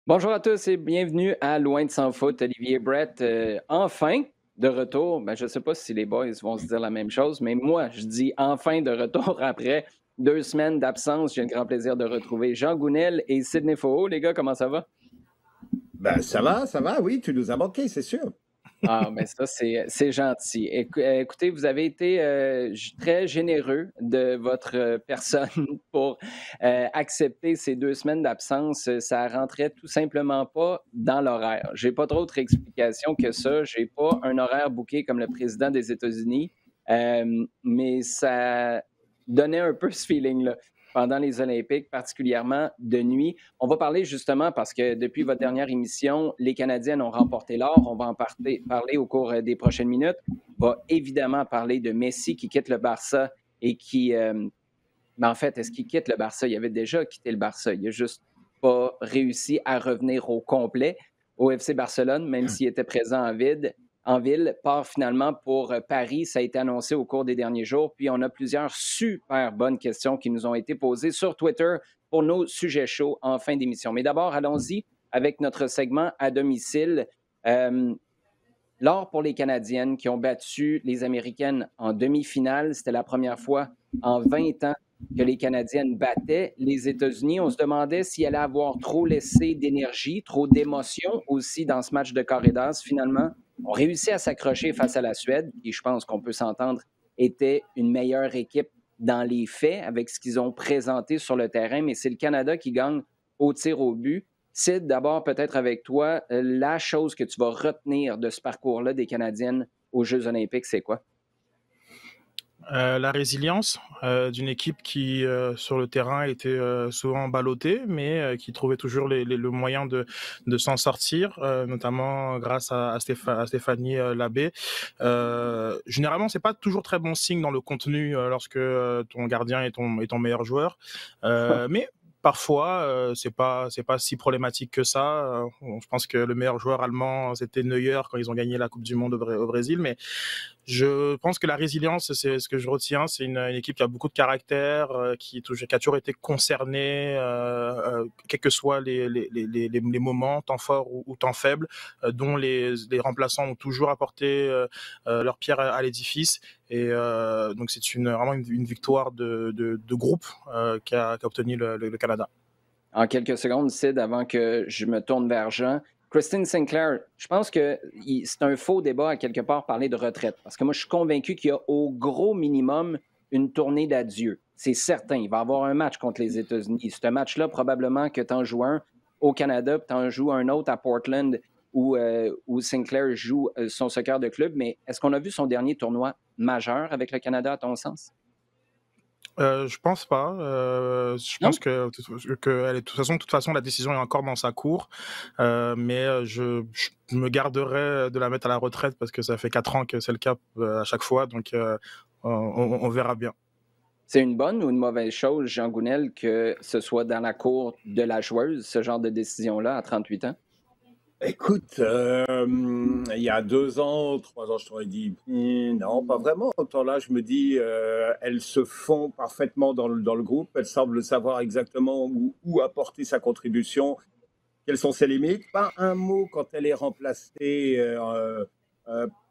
Bonjour à tous et bienvenue à Loin de sans foot. Olivier Brett, enfin de retour. Je ne sais pas si les boys vont se dire la même chose, mais moi, je dis enfin de retour après 2 semaines d'absence. J'ai le grand plaisir de retrouver Jean Gounel et Sidney Faux. Les gars, comment ça va? Ça va, oui, tu nous as manqué, c'est sûr. Ah, mais ça, c'est gentil. Écoutez, vous avez été très généreux de votre personne pour accepter ces 2 semaines d'absence. Ça rentrait tout simplement pas dans l'horaire. J'ai pas d'autre explication que ça. J'ai pas un horaire booké comme le président des États-Unis, mais ça donnait un peu ce feeling-là pendant les Olympiques, particulièrement de nuit. On va parler justement parce que depuis votre dernière émission, les Canadiennes ont remporté l'or. On va en parler au cours des prochaines minutes. On va évidemment parler de Messi qui quitte le Barça et qui. En fait, est-ce qu'il quitte le Barça? Il avait déjà quitté le Barça. Il n'a juste pas réussi à revenir au complet au FC Barcelone, même s'il était présent en ville, part finalement pour Paris. Ça a été annoncé au cours des derniers jours. Puis on a plusieurs super bonnes questions qui nous ont été posées sur Twitter pour nos sujets chauds en fin d'émission. Mais d'abord, allons-y avec notre segment à domicile. Euh, L'or pour les Canadiennes qui ont battu les Américaines en demi-finale. C'était la première fois en 20 ans que les Canadiennes battaient les États-Unis. On se demandait s'il allait avoir trop laissé d'énergie, trop d'émotion aussi dans ce match de corridors. Finalement, on réussit à s'accrocher face à la Suède, qui, je pense qu'on peut s'entendre, était une meilleure équipe dans les faits avec ce qu'ils ont présenté sur le terrain, mais c'est le Canada qui gagne au tir au but. Sid, d'abord, peut-être avec toi, la chose que tu vas retenir de ce parcours-là des Canadiennes aux Jeux olympiques, c'est quoi? La résilience d'une équipe qui, sur le terrain, était souvent ballottée, mais qui trouvait toujours le moyen de s'en sortir, notamment grâce à Stéphanie Labbé. Généralement, c'est pas toujours très bon signe dans le contenu lorsque ton gardien est ton meilleur joueur, mais parfois, c'est pas si problématique que ça. Je pense que le meilleur joueur allemand, c'était Neuer quand ils ont gagné la Coupe du Monde au Brésil, mais je pense que la résilience, c'est ce que je retiens. C'est une équipe qui a beaucoup de caractère, qui a toujours été concernée, quels que soient les moments, temps forts ou temps faibles, dont les remplaçants ont toujours apporté leur pierre à l'édifice. Et donc c'est vraiment une victoire de groupe qu'a obtenu le Canada. En quelques secondes, Sid, avant que je me tourne vers Jean. Christine Sinclair, je pense que c'est un faux débat à quelque part parler de retraite. Parce que moi, je suis convaincu qu'il y a au gros minimum une tournée d'adieu. C'est certain. Il va y avoir un match contre les États-Unis. Ce match-là, probablement que tu en joues un au Canada, puis tu en joues un autre à Portland où Sinclair joue son soccer de club. Mais est-ce qu'on a vu son dernier tournoi majeur avec le Canada, à ton sens? Je pense pas. Je Non? pense de toute façon, la décision est encore dans sa cour. Mais je me garderai de la mettre à la retraite parce que ça fait 4 ans que c'est le cas à chaque fois. Donc, on verra bien. C'est une bonne ou une mauvaise chose, Jean Gounel, que ce soit dans la cour de la joueuse, ce genre de décision-là, à 38 ans? Écoute, il y a 2 ans, 3 ans, je t'aurais dit non, pas vraiment. Autant là, je me dis, elles se font parfaitement dans le groupe. Elles semblent savoir exactement où apporter sa contribution, quelles sont ses limites. Pas un mot quand elle est remplacée,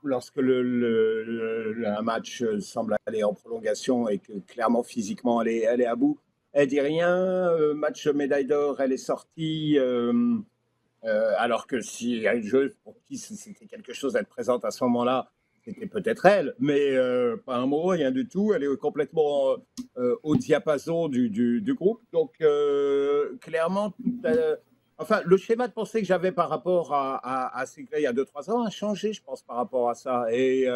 lorsque un match semble aller en prolongation et que clairement physiquement elle est à bout. Elle dit rien. Match médaille d'or, elle est sortie. Alors que s'il y a une joueuse pour qui c'était quelque chose d'être présente à ce moment-là, c'était peut-être elle, mais pas un mot, rien du tout. Elle est complètement au diapason du groupe. Donc, clairement, enfin, le schéma de pensée que j'avais par rapport à Sinclair il y a 2-3 ans a changé, je pense, par rapport à ça. Et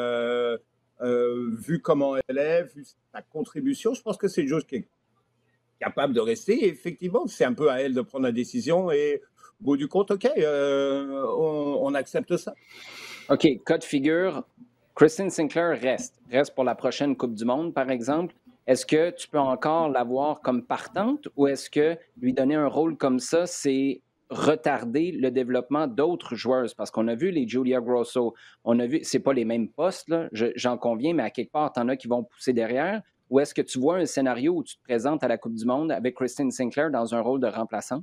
vu comment elle est, vu sa contribution, je pense que c'est une joueuse qui est capable de rester. Et effectivement, c'est un peu à elle de prendre la décision. Et au bout du compte, OK, on accepte ça. OK, cas de figure, Christine Sinclair reste pour la prochaine Coupe du Monde, par exemple. Est-ce que tu peux encore l'avoir comme partante ou est-ce que lui donner un rôle comme ça, c'est retarder le développement d'autres joueuses? Parce qu'on a vu les Julia Grosso, on a vu, c'est pas les mêmes postes, là, j'en conviens, mais à quelque part, t'en as qui vont pousser derrière. Ou est-ce que tu vois un scénario où tu te présentes à la Coupe du Monde avec Christine Sinclair dans un rôle de remplaçant?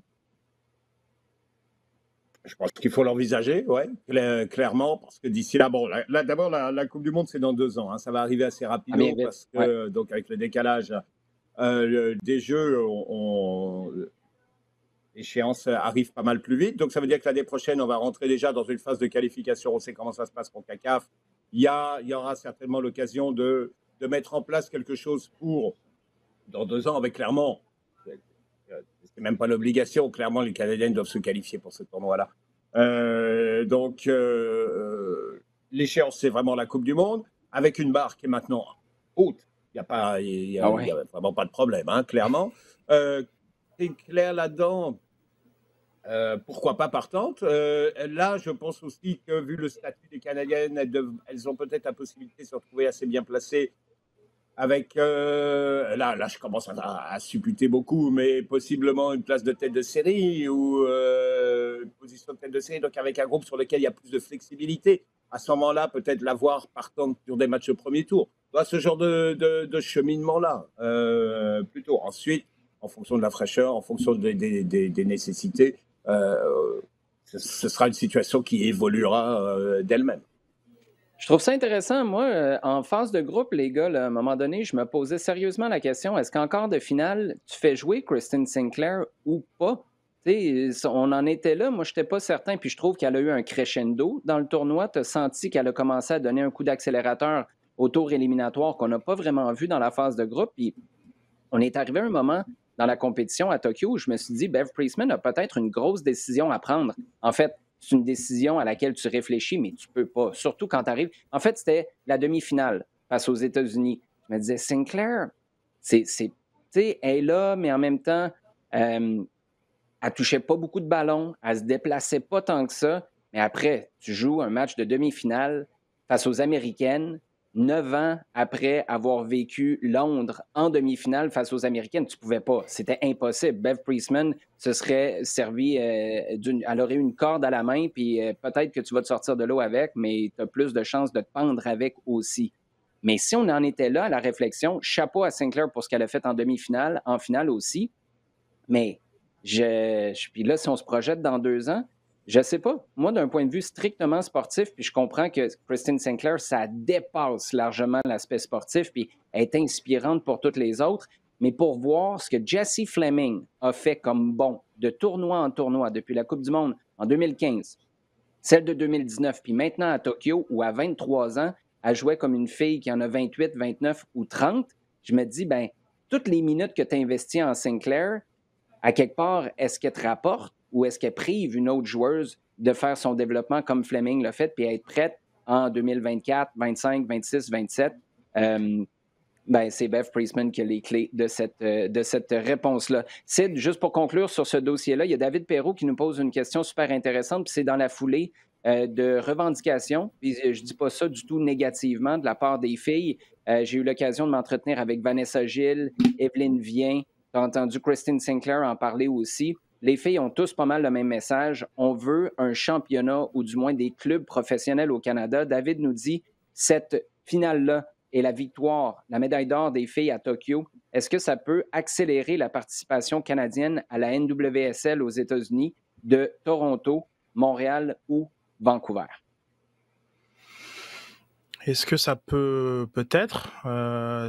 Je pense qu'il faut l'envisager, ouais, clairement, parce que d'ici là, bon, d'abord, la Coupe du Monde, c'est dans 2 ans, hein, ça va arriver assez Ah, bien rapidement, vite. parce Ouais. que, donc, avec le décalage des jeux, l'échéance arrive pas mal plus vite. Donc, ça veut dire que l'année prochaine, on va rentrer déjà dans une phase de qualification. On sait comment ça se passe pour CACAF. Il y aura certainement l'occasion de mettre en place quelque chose pour, dans 2 ans, avec clairement, c'est même pas l'obligation, clairement, les Canadiens doivent se qualifier pour ce tournoi-là. Donc, l'échéance, c'est vraiment la Coupe du Monde, avec une barre qui est maintenant haute. Il n'y a, Ah y ouais. a vraiment pas de problème, hein, clairement. C'est clair là-dedans. Pourquoi pas partante. Là, je pense aussi que, vu le statut des Canadiennes, elles ont peut-être la possibilité de se retrouver assez bien placées avec, là, je commence à supputer beaucoup, mais possiblement une place de tête de série ou une position de tête de série, donc avec un groupe sur lequel il y a plus de flexibilité. À ce moment-là, peut-être l'avoir partant sur des matchs au premier tour. Ce genre de cheminement-là, plutôt. Ensuite, en fonction de la fraîcheur, en fonction des nécessités, ce sera une situation qui évoluera d'elle-même. Je trouve ça intéressant. Moi, en phase de groupe, les gars, là, à un moment donné, je me posais sérieusement la question, est-ce qu'en quart de finale, tu fais jouer Kristen Sinclair ou pas? Tu sais, on en était là. Moi, je n'étais pas certain. Puis je trouve qu'elle a eu un crescendo dans le tournoi. Tu as senti qu'elle a commencé à donner un coup d'accélérateur au tour éliminatoire qu'on n'a pas vraiment vu dans la phase de groupe. Puis on est arrivé à un moment dans la compétition à Tokyo où je me suis dit, Bev Priestman a peut-être une grosse décision à prendre. En fait, c'est une décision à laquelle tu réfléchis, mais tu peux pas. Surtout quand tu arrives. En fait, c'était la demi-finale face aux États-Unis. Je me disais, Sinclair, tu sais, elle est là, mais en même temps, elle touchait pas beaucoup de ballons, elle se déplaçait pas tant que ça. Mais après, tu joues un match de demi-finale face aux Américaines, 9 ans après avoir vécu Londres en demi-finale face aux Américaines. Tu pouvais pas. C'était impossible. Bev Priestman se serait servi elle aurait eu une corde à la main, puis peut-être que tu vas te sortir de l'eau avec, mais tu as plus de chances de te pendre avec aussi. Mais si on en était là à la réflexion, chapeau à Sinclair pour ce qu'elle a fait en demi-finale, en finale aussi. Mais puis là, si on se projette dans 2 ans, je ne sais pas. Moi, d'un point de vue strictement sportif, puis je comprends que Kristen Sinclair, ça dépasse largement l'aspect sportif, puis elle est inspirante pour toutes les autres. Mais pour voir ce que Jessie Fleming a fait comme bon de tournoi en tournoi depuis la Coupe du Monde en 2015, celle de 2019, puis maintenant à Tokyo, où à 23 ans, elle jouait comme une fille qui en a 28, 29 ou 30, je me dis, ben toutes les minutes que tu investis en Sinclair, à quelque part, est-ce qu'elle te rapporte ou est-ce qu'elle prive une autre joueuse de faire son développement comme Fleming l'a fait puis être prête en 2024, 25, 26, 27? Ben, c'est Bev Priestman qui a les clés de cette réponse-là. Sid, juste pour conclure sur ce dossier-là, il y a David Perrault qui nous pose une question super intéressante, puis c'est dans la foulée de revendications. Puis je ne dis pas ça du tout négativement de la part des filles. J'ai eu l'occasion de m'entretenir avec Vanessa Gilles, Evelyne Vien, tu as entendu Kristen Sinclair en parler aussi. Les filles ont tous pas mal le même message. On veut un championnat ou du moins des clubs professionnels au Canada. David nous dit, cette finale-là et la victoire, la médaille d'or des filles à Tokyo, est-ce que ça peut accélérer la participation canadienne à la NWSL aux États-Unis de Toronto, Montréal ou Vancouver? Est-ce que ça peut-être,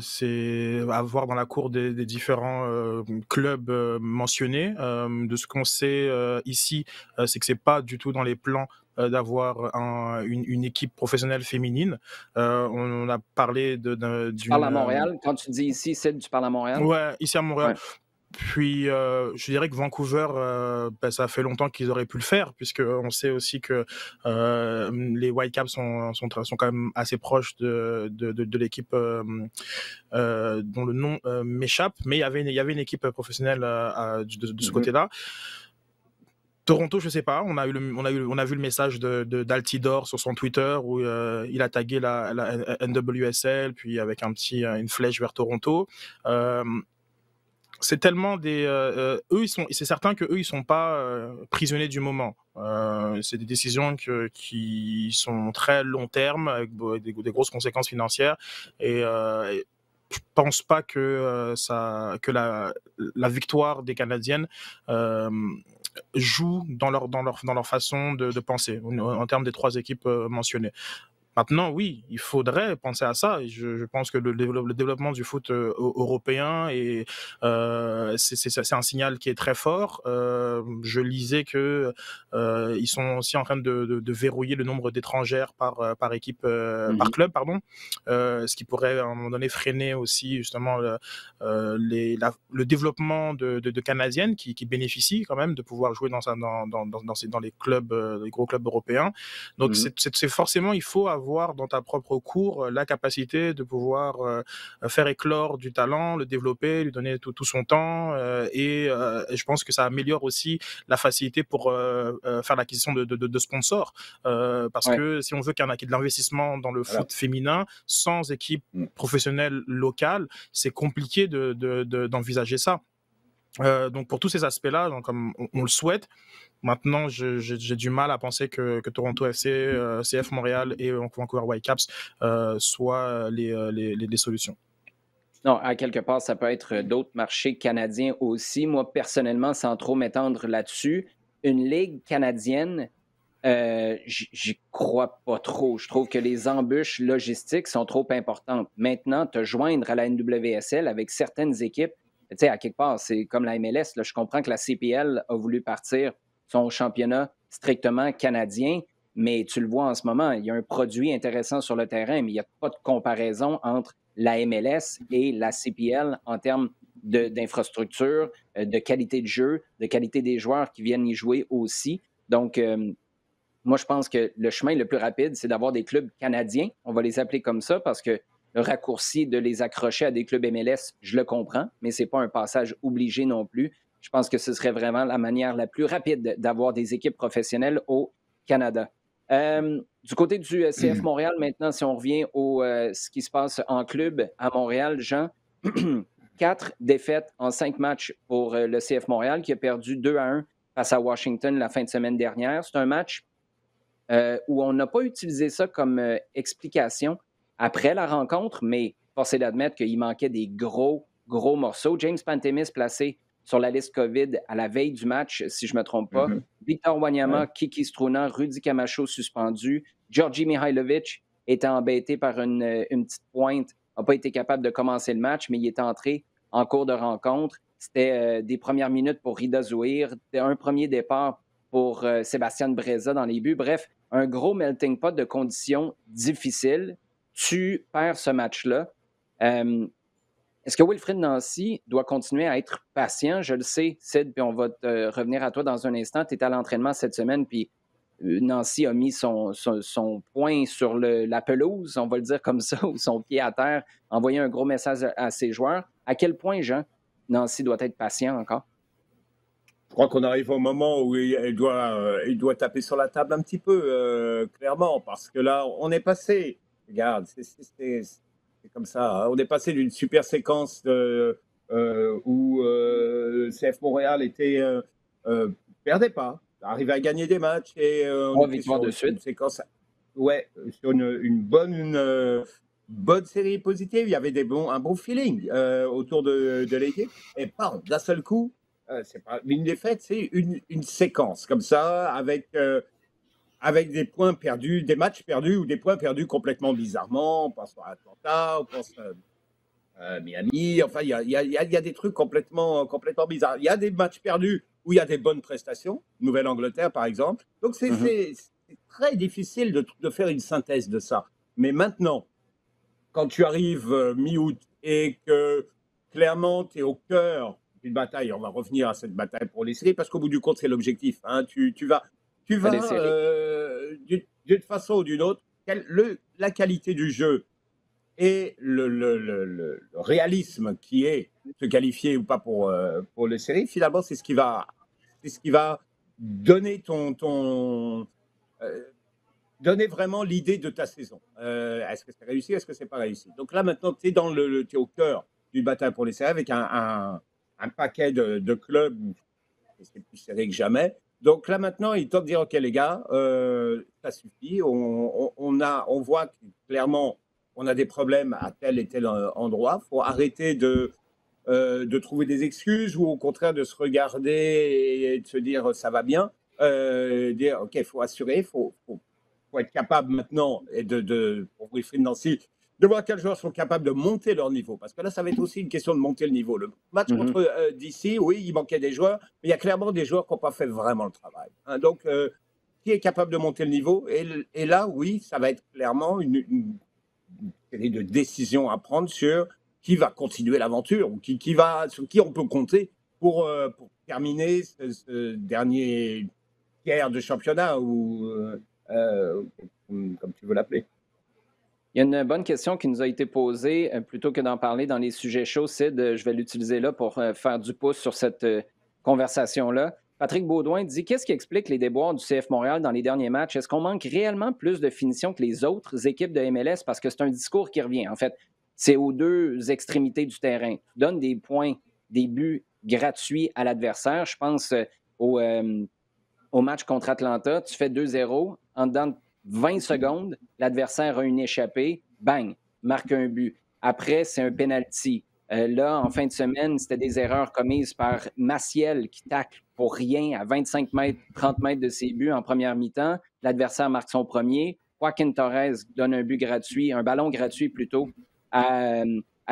c'est à voir dans la cour des différents clubs mentionnés. De ce qu'on sait ici, c'est que c'est pas du tout dans les plans d'avoir une équipe professionnelle féminine. On a parlé Tu parles à d'une... Montréal. Quand tu dis ici, Sid, tu parles à Montréal? Ouais, ici à Montréal. Ouais. Puis, je dirais que Vancouver, ça fait longtemps qu'ils auraient pu le faire, puisque on sait aussi que les Whitecaps sont quand même assez proches de l'équipe dont le nom m'échappe, mais il y avait une équipe professionnelle de ce côté-là. Toronto, je sais pas. On a vu le message d'Altidor sur son Twitter où il a tagué la NWSL, puis avec une flèche vers Toronto. C'est tellement c'est certain que eux ils sont pas prisonniers du moment. C'est des décisions qui sont très long terme avec des grosses conséquences financières et je pense pas que la victoire des Canadiennes jouent dans leur façon de penser, en termes des 3 équipes mentionnées. Maintenant, oui, il faudrait penser à ça. Et je pense que le développement du foot européen, c'est un signal qui est très fort. Je lisais que ils sont aussi en train de verrouiller le nombre d'étrangères par équipe, par club, pardon, ce qui pourrait à un moment donné freiner aussi justement le développement de Canadiennes qui bénéficient quand même de pouvoir jouer dans les clubs, les gros clubs européens. Donc c'est forcément, il faut avoir dans ta propre cour la capacité de pouvoir faire éclore du talent, le développer, lui donner tout son temps, et je pense que ça améliore aussi la facilité pour faire l'acquisition de sponsors, parce que si on veut qu'il y ait de l'investissement dans le foot féminin sans équipe professionnelle locale, c'est compliqué d'envisager ça. Donc pour tous ces aspects-là, comme on le souhaite. Maintenant, j'ai du mal à penser que Toronto FC, CF Montréal et Vancouver Whitecaps soient les solutions. Non, à quelque part, ça peut être d'autres marchés canadiens aussi. Moi, personnellement, sans trop m'étendre là-dessus, une ligue canadienne, j'y crois pas trop. Je trouve que les embûches logistiques sont trop importantes. Maintenant, te joindre à la NWSL avec certaines équipes, tu sais, à quelque part, c'est comme la MLS. Là, je comprends que la CPL a voulu partir son championnat strictement canadien, mais tu le vois en ce moment, il y a un produit intéressant sur le terrain, mais il n'y a pas de comparaison entre la MLS et la CPL en termes d'infrastructure, de qualité de jeu, de qualité des joueurs qui viennent y jouer aussi. Donc, moi, je pense que le chemin le plus rapide, c'est d'avoir des clubs canadiens. On va les appeler comme ça parce que le raccourci de les accrocher à des clubs MLS, je le comprends, mais ce n'est pas un passage obligé non plus. Je pense que ce serait vraiment la manière la plus rapide d'avoir des équipes professionnelles au Canada. Du côté du CF Montréal, maintenant, si on revient à ce qui se passe en club à Montréal, Jean, 4 défaites en 5 matchs pour le CF Montréal qui a perdu 2-1 face à Washington la fin de semaine dernière. C'est un match où on n'a pas utilisé ça comme explication après la rencontre, mais force est d'admettre qu'il manquait des gros morceaux. James Pantemis placé sur la liste COVID à la veille du match, si je ne me trompe pas. Victor Wanyama, Kiki Struna, Rudy Camacho suspendu. Georgi Mihailovic était embêté par une petite pointe, n'a pas été capable de commencer le match, mais il est entré en cours de rencontre. C'était des premières minutes pour Rida Zouhir, un premier départ pour Sébastien Breza dans les buts. Bref, un gros melting pot de conditions difficiles. Tu perds ce match-là. Est-ce que Wilfried Nancy doit continuer à être patient? Je le sais, Sid, puis on va revenir à toi dans un instant. Tu es à l'entraînement cette semaine, puis Nancy a mis son poing sur la pelouse, on va le dire comme ça, ou son pied à terre, envoyé un gros message à ses joueurs. À quel point, Jean, Nancy doit être patient encore? Je crois qu'on arrive au moment où il doit taper sur la table un petit peu, clairement, parce que là, on est passé. Regarde, c'est comme ça. Hein. On est passé d'une super séquence où CF Montréal perdait pas, arrivait à gagner des matchs et on était sur une séquence, sur une bonne série positive. Il y avait un bon feeling autour de l'équipe. Et d'un seul coup, c'est pas une défaite, c'est une séquence comme ça avec des points perdus, des matchs perdus ou des points perdus complètement bizarrement. On pense à Atlanta, on pense à Miami. Enfin, il y a des trucs complètement bizarres. Il y a des matchs perdus où il y a des bonnes prestations. Nouvelle-Angleterre, par exemple. Donc, c'est très difficile de faire une synthèse de ça. Mais maintenant, quand tu arrives mi-août et que clairement, tu es au cœur d'une bataille, on va revenir à cette bataille pour les séries, parce qu'au bout du compte, c'est l'objectif. Hein. Tu vas d'une façon ou d'une autre, la qualité du jeu et le réalisme qui est se qualifier ou pas pour les séries, finalement, c'est ce qui va donner donner vraiment l'idée de ta saison. Est-ce que c'est réussi, est-ce que c'est pas réussi? Donc là, maintenant, tu es au cœur d'une bataille pour les séries avec un paquet de clubs, c'est plus serré que jamais. Donc là, maintenant, il est temps de dire, OK, les gars, ça suffit. On voit que, clairement, on a des problèmes à tel et tel endroit. Il faut arrêter de de trouver des excuses ou au contraire de se regarder et de se dire ça va bien, dire ok, il faut assurer, faut être capable maintenant et pour Wilfried Nancy, de voir quels joueurs sont capables de monter leur niveau. Parce que là, ça va être aussi une question de monter le niveau. Le match contre DC, oui, il manquait des joueurs, mais il y a clairement des joueurs qui n'ont pas fait vraiment le travail. Hein. Donc, qui est capable de monter le niveau et là, oui, ça va être clairement une série de décisions à prendre sur qui va continuer l'aventure ou sur qui on peut compter pour terminer ce dernier tiers de championnat ou comme tu veux l'appeler. Il y a une bonne question qui nous a été posée, plutôt que d'en parler dans les sujets chauds, Sid, je vais l'utiliser là pour faire du pouce sur cette conversation-là. Patrick Baudouin dit: qu'est-ce qui explique les déboires du CF Montréal dans les derniers matchs? Est-ce qu'on manque réellement plus de finition que les autres équipes de MLS? Parce que c'est un discours qui revient. En fait, c'est aux deux extrémités du terrain. Tu donnes des points, des buts gratuits à l'adversaire. Je pense au match contre Atlanta, tu fais 2-0. En dedans de 20 secondes, l'adversaire a une échappée, bang, marque un but. Après, c'est un penalty. Là, en fin de semaine, c'était des erreurs commises par Maciel qui tacle pour rien à 25 mètres, 30 mètres de ses buts en première mi-temps. L'adversaire marque son premier. Joaquin Torres donne un but gratuit, un ballon gratuit plutôt, à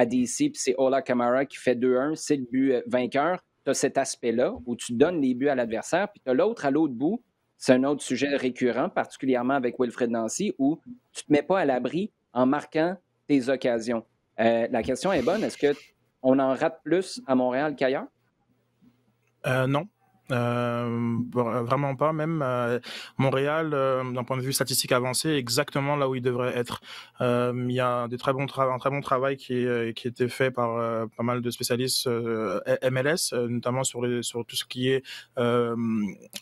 DC, puis c'est Ola Kamara qui fait 2-1. C'est le but vainqueur. Tu as cet aspect-là où tu donnes les buts à l'adversaire, puis tu as l'autre à l'autre bout. C'est un autre sujet récurrent, particulièrement avec Wilfried Nancy, où tu ne te mets pas à l'abri en marquant tes occasions. La question est bonne. Est-ce qu'on en rate plus à Montréal qu'ailleurs? Non. Vraiment pas. Même Montréal, d'un point de vue statistique avancé, est exactement là où il devrait être. Il y a un très bon travail qui était fait par pas mal de spécialistes MLS, notamment sur tout ce qui est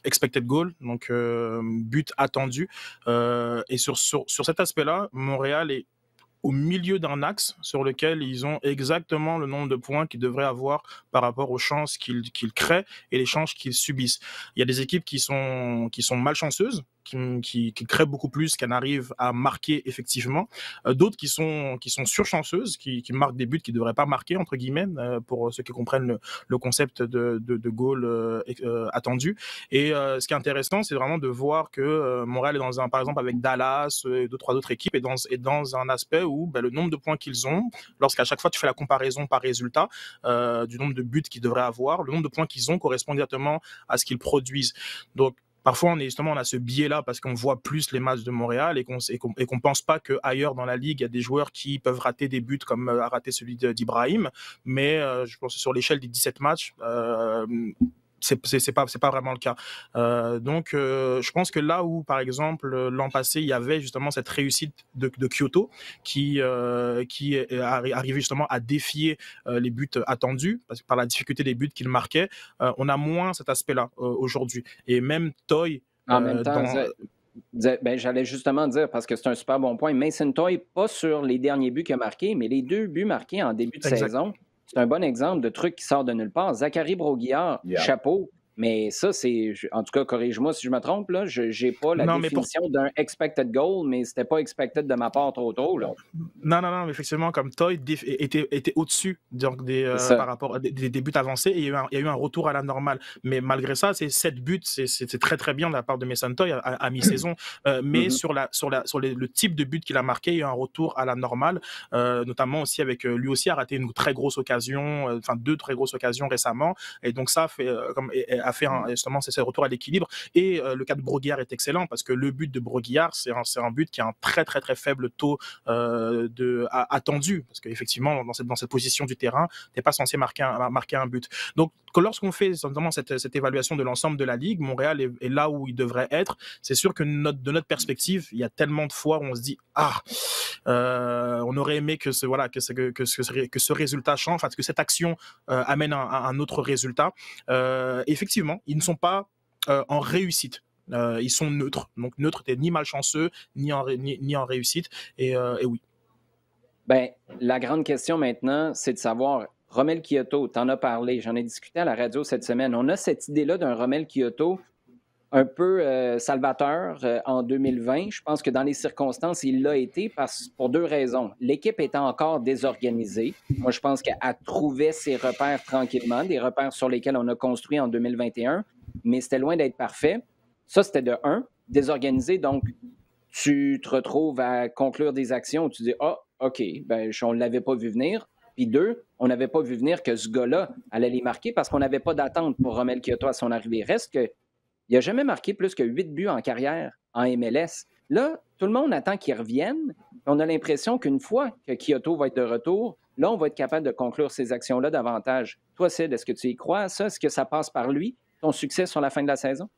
expected goal, donc but attendu. Et sur cet aspect-là, Montréal est au milieu d'un axe sur lequel ils ont exactement le nombre de points qu'ils devraient avoir par rapport aux chances qu'ils créent et les chances qu'ils subissent. Il y a des équipes qui sont malchanceuses, qui créent beaucoup plus qu'elles n'arrivent à marquer effectivement. D'autres qui sont surchanceuses, qui marquent des buts qu'ils ne devraient pas marquer, entre guillemets, pour ceux qui comprennent le concept de goal attendu. Et ce qui est intéressant, c'est vraiment de voir que Montréal est par exemple avec Dallas et trois autres équipes, est dans un aspect où le nombre de points qu'ils ont, lorsqu'à chaque fois tu fais la comparaison par résultat du nombre de buts qu'ils devraient avoir, le nombre de points qu'ils ont correspond directement à ce qu'ils produisent. Donc, parfois, on a ce biais-là parce qu'on voit plus les matchs de Montréal et qu'on pense pas qu'ailleurs dans la ligue, il y a des joueurs qui peuvent rater des buts comme a raté celui d'Ibrahim. Mais je pense que sur l'échelle des 17 matchs, c'est pas vraiment le cas. Donc, je pense que là où, par exemple, l'an passé, il y avait justement cette réussite de Kyoto qui est arrivé justement à défier les buts attendus par la difficulté des buts qu'il marquait. On a moins cet aspect-là aujourd'hui. Et même Toy... En même temps, j'allais justement dire, parce que c'est un super bon point, Mason Toy, pas sur les derniers buts qu'il a marqués, mais les 2 buts marqués en début de saison. C'est un bon exemple de truc qui sort de nulle part. Zachary Broguillard, chapeau. Mais ça, en tout cas, corrige-moi si je me trompe, là, je n'ai pas la définition d'un expected goal, mais c'était pas expected de ma part trop tôt. Là. Non, effectivement, comme Toy était au-dessus par rapport à des buts avancés, et il y a eu un retour à la normale. Mais malgré ça, c'est 7 buts, c'est très très bien de la part de Mason Toy à mi-saison. Mais sur le type de but qu'il a marqué, il y a eu un retour à la normale, notamment aussi avec lui aussi a raté une très grosse occasion, 2 très grosses occasions récemment. Et donc ça a fait justement c'est ce retour à l'équilibre. Et le cas de Broguillard est excellent parce que le but de Broguillard, c'est un but qui a un très très très faible taux attendu, parce qu'effectivement dans cette position du terrain, t'es pas censé marquer un but. Donc lorsqu'on fait notamment cette évaluation de l'ensemble de la ligue, Montréal est là où il devrait être. C'est sûr que de notre perspective, il y a tellement de fois où on se dit on aurait aimé que ce résultat change, que cette action amène un autre résultat. Effectivement, ils ne sont pas en réussite. Ils sont neutres. Donc neutre, t'es ni malchanceux, ni en réussite. Et oui. La grande question maintenant, c'est de savoir, Romel Kyoto, t'en as parlé, j'en ai discuté à la radio cette semaine. On a cette idée-là d'un Romel Kyoto. un peu salvateur en 2020. Je pense que dans les circonstances, il l'a été pour deux raisons. L'équipe étant encore désorganisée. Moi, je pense qu'elle trouvait ses repères tranquillement, des repères sur lesquels on a construit en 2021, mais c'était loin d'être parfait. Ça, c'était de un, désorganisé. Donc, tu te retrouves à conclure des actions où tu dis « Ah, OK, ben, on ne l'avait pas vu venir. » Puis deux, on n'avait pas vu venir que ce gars-là allait les marquer parce qu'on n'avait pas d'attente pour Romel Kyoto à son arrivée. Reste que il n'a jamais marqué plus que 8 buts en carrière en MLS. Là, tout le monde attend qu'il revienne. On a l'impression qu'une fois que Kyoto va être de retour, là, on va être capable de conclure ces actions-là davantage. Toi, Sid, est-ce que tu y crois à ça? Est-ce que ça passe par lui, ton succès sur la fin de la saison?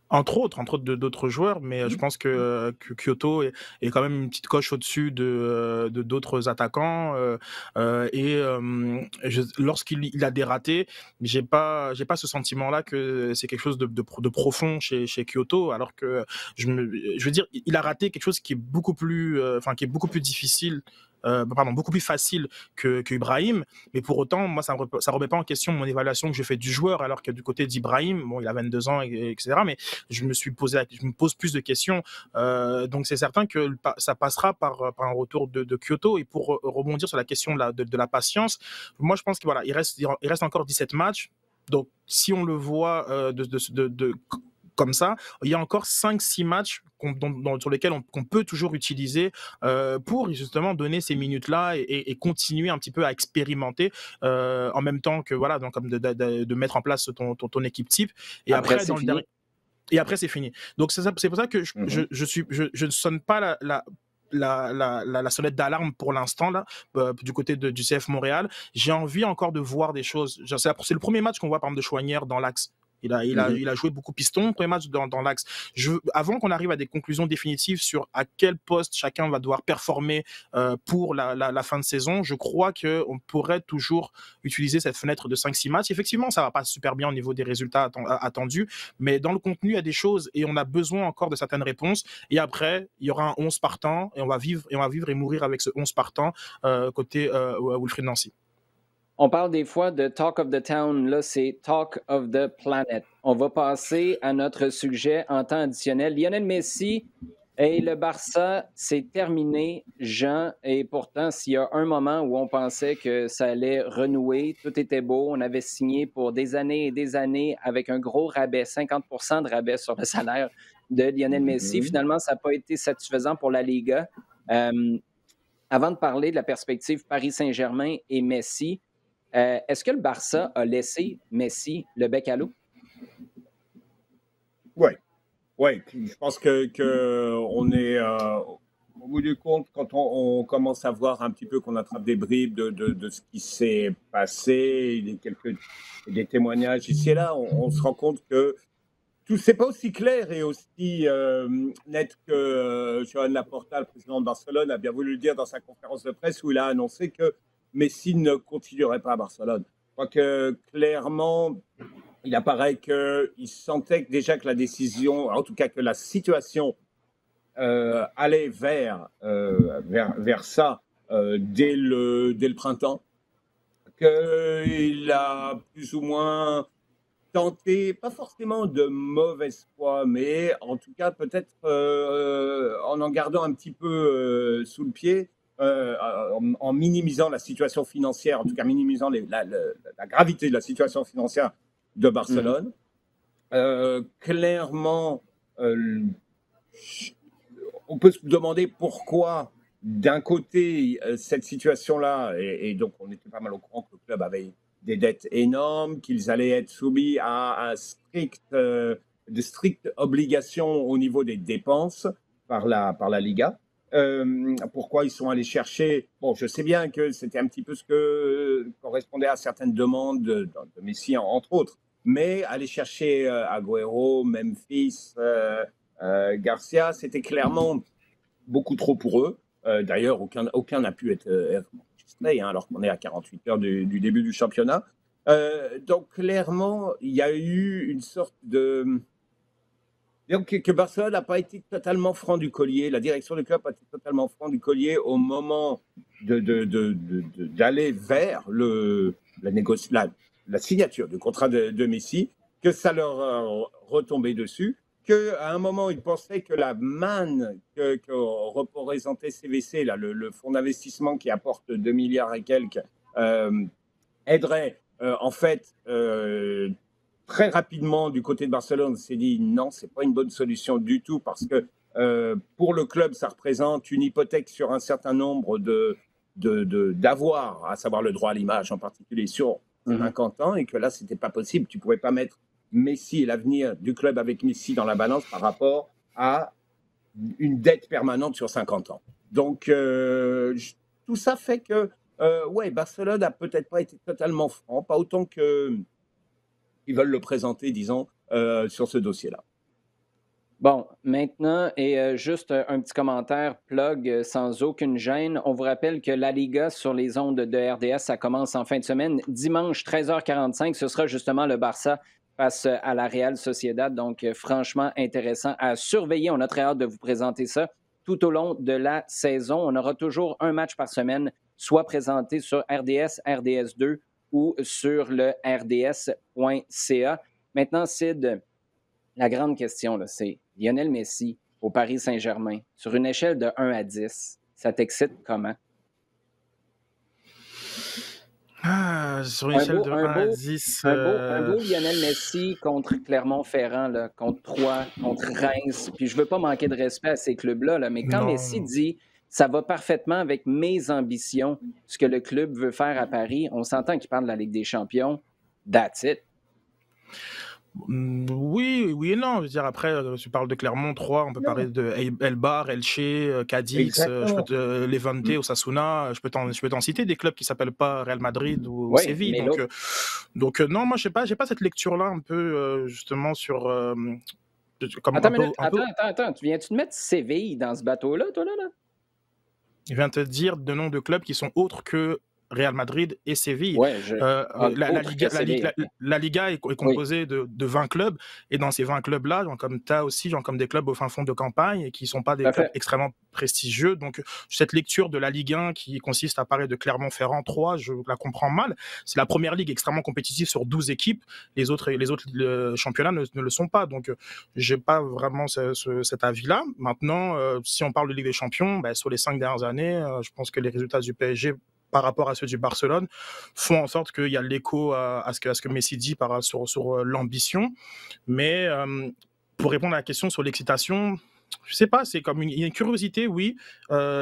Entre autres d'autres joueurs, mais je pense que Kyoto est quand même une petite coche au-dessus de d'autres attaquants. Lorsqu'il a des ratés, j'ai pas ce sentiment-là que c'est quelque chose de profond chez Kyoto, alors que je veux dire, il a raté quelque chose qui est beaucoup plus, qui est beaucoup plus difficile. Beaucoup plus facile que Ibrahim, mais pour autant, moi, ça remet pas en question mon évaluation que je fais du joueur, alors que du côté d'Ibrahim, bon, il a 22 ans, etc., mais je me pose plus de questions. Donc, c'est certain que ça passera par un retour de Kyoto. Et pour rebondir sur la question de la patience, moi, je pense qu'il il reste encore 17 matchs. Donc, si on le voit comme ça, il y a encore 5-6 matchs sur lesquels on peut toujours utiliser pour justement donner ces minutes-là et continuer un petit peu à expérimenter en même temps que donc comme de mettre en place ton équipe type. Et après dans le dernier, et après c'est fini. Donc c'est pour ça que je ne sonne pas la sonnette d'alarme pour l'instant là du côté du CF Montréal. J'ai envie encore de voir des choses. C'est le premier match qu'on voit par exemple de Choignère dans l'axe. Il a joué beaucoup piston, premier match dans l'axe. Avant qu'on arrive à des conclusions définitives sur à quel poste chacun va devoir performer pour la fin de saison, je crois qu'on pourrait toujours utiliser cette fenêtre de 5-6 matchs. Effectivement, ça ne va pas super bien au niveau des résultats attendus, mais dans le contenu, il y a des choses et on a besoin encore de certaines réponses. Et après, il y aura un 11 partant et on va vivre et mourir avec ce 11 partant côté Wilfried Nancy. On parle des fois de Talk of the Town, là c'est Talk of the Planet. On va passer à notre sujet en temps additionnel. Lionel Messi et le Barça, c'est terminé, Jean, et pourtant s'il y a un moment où on pensait que ça allait renouer, tout était beau, on avait signé pour des années et des années avec un gros rabais, 50% de rabais sur le salaire de Lionel Messi. Finalement, ça n'a pas été satisfaisant pour la Liga. Avant de parler de la perspective Paris Saint-Germain et Messi, est-ce que le Barça a laissé Messi le bec à l'eau? Oui. Je pense qu'on est au bout du compte, quand on commence à voir un petit peu qu'on attrape des bribes de ce qui s'est passé, des témoignages ici et là, on se rend compte que tout c'est pas aussi clair et aussi net que Joan Laporta, le président de Barcelone, a bien voulu le dire dans sa conférence de presse où il a annoncé que Messi ne continuerait pas à Barcelone. Je crois que clairement, il apparaît qu'il sentait déjà que la décision, en tout cas que la situation allait vers ça dès le printemps, qu'il a plus ou moins tenté, pas forcément de mauvaise foi, mais en tout cas peut-être en gardant un petit peu sous le pied, en minimisant la situation financière, en tout cas minimisant la gravité de la situation financière de Barcelone. Clairement, on peut se demander pourquoi, d'un côté, cette situation-là, et donc on était pas mal au courant que le club avait des dettes énormes, qu'ils allaient être soumis à de strictes obligations au niveau des dépenses par la Liga. Pourquoi ils sont allés chercher... Bon, je sais bien que c'était un petit peu ce que correspondait à certaines demandes de Messi, entre autres, mais aller chercher Agüero, Memphis, Garcia, c'était clairement beaucoup trop pour eux. D'ailleurs, aucun n'a pu être enregistré, alors qu'on est à 48 heures du début du championnat. Donc, clairement, il y a eu une sorte de... Donc, que Barcelone n'a pas été totalement franc du collier, la direction du club a été totalement franc du collier au moment d'aller vers la signature du contrat de Messi. que ça leur retombait dessus, qu'à un moment, ils pensaient que la manne que représentait CVC, là, le fonds d'investissement qui apporte 2 milliards et quelques, aiderait en fait très rapidement du côté de Barcelone. On s'est dit non, c'est pas une bonne solution du tout parce que pour le club, ça représente une hypothèque sur un certain nombre d'avoirs, à savoir le droit à l'image en particulier sur 50 ans, et que là, c'était pas possible. Tu pouvais pas mettre Messi et l'avenir du club avec Messi dans la balance par rapport à une dette permanente sur 50 ans. Donc, tout ça fait que ouais, Barcelone n'a peut-être pas été totalement franc, pas autant qu'ils veulent le présenter, disons, sur ce dossier-là. Bon, maintenant, et juste un petit commentaire, plug sans aucune gêne. On vous rappelle que la Liga sur les ondes de RDS, ça commence en fin de semaine. Dimanche, 13h45, ce sera justement le Barça face à la Real Sociedad. Donc, franchement, intéressant à surveiller. On a très hâte de vous présenter ça tout au long de la saison. On aura toujours un match par semaine, soit présenté sur RDS, RDS2 ou sur le rds.ca. Maintenant, Sid, la grande question, là, c'est Lionel Messi au Paris Saint-Germain, sur une échelle de 1 à 10, ça t'excite comment? Sur une échelle de 1 à 10. Un beau Lionel Messi contre Clermont-Ferrand, là, contre Troyes, contre Reims. Puis je veux pas manquer de respect à ces clubs-là, là, mais quand Messi dit « ça va parfaitement avec mes ambitions, ce que le club veut faire à Paris », on s'entend qu'il parle de la Ligue des champions. That's it. Oui et non. Je veux dire, après, tu parles de Clermont, 3, on peut parler de Elbar, Elche, Cadix, Levante, Osasuna. Je peux t'en citer des clubs qui ne s'appellent pas Real Madrid ou Séville. Donc, non, moi, je n'ai pas cette lecture-là un peu, justement, sur... Attends. Tu viens-tu de mettre Séville dans ce bateau-là, toi, là? Je viens te dire de noms de clubs qui sont autres que Real Madrid et Séville. La Liga est composée de 20 clubs, et dans ces 20 clubs-là, tu as aussi comme des clubs au fin fond de campagne et qui ne sont pas des clubs extrêmement prestigieux. Donc, cette lecture de la Ligue 1 qui consiste à parler de Clermont-Ferrand 3, je la comprends mal. C'est la première ligue extrêmement compétitive sur 12 équipes. Les autres championnats ne le sont pas. Donc, je n'ai pas vraiment cet avis-là. Maintenant, si on parle de Ligue des Champions, sur les 5 dernières années, je pense que les résultats du PSG par rapport à ceux du Barcelone font en sorte qu'il y a l'écho à ce que Messi dit sur l'ambition. Mais pour répondre à la question sur l'excitation, je sais pas, c'est comme une curiosité, oui,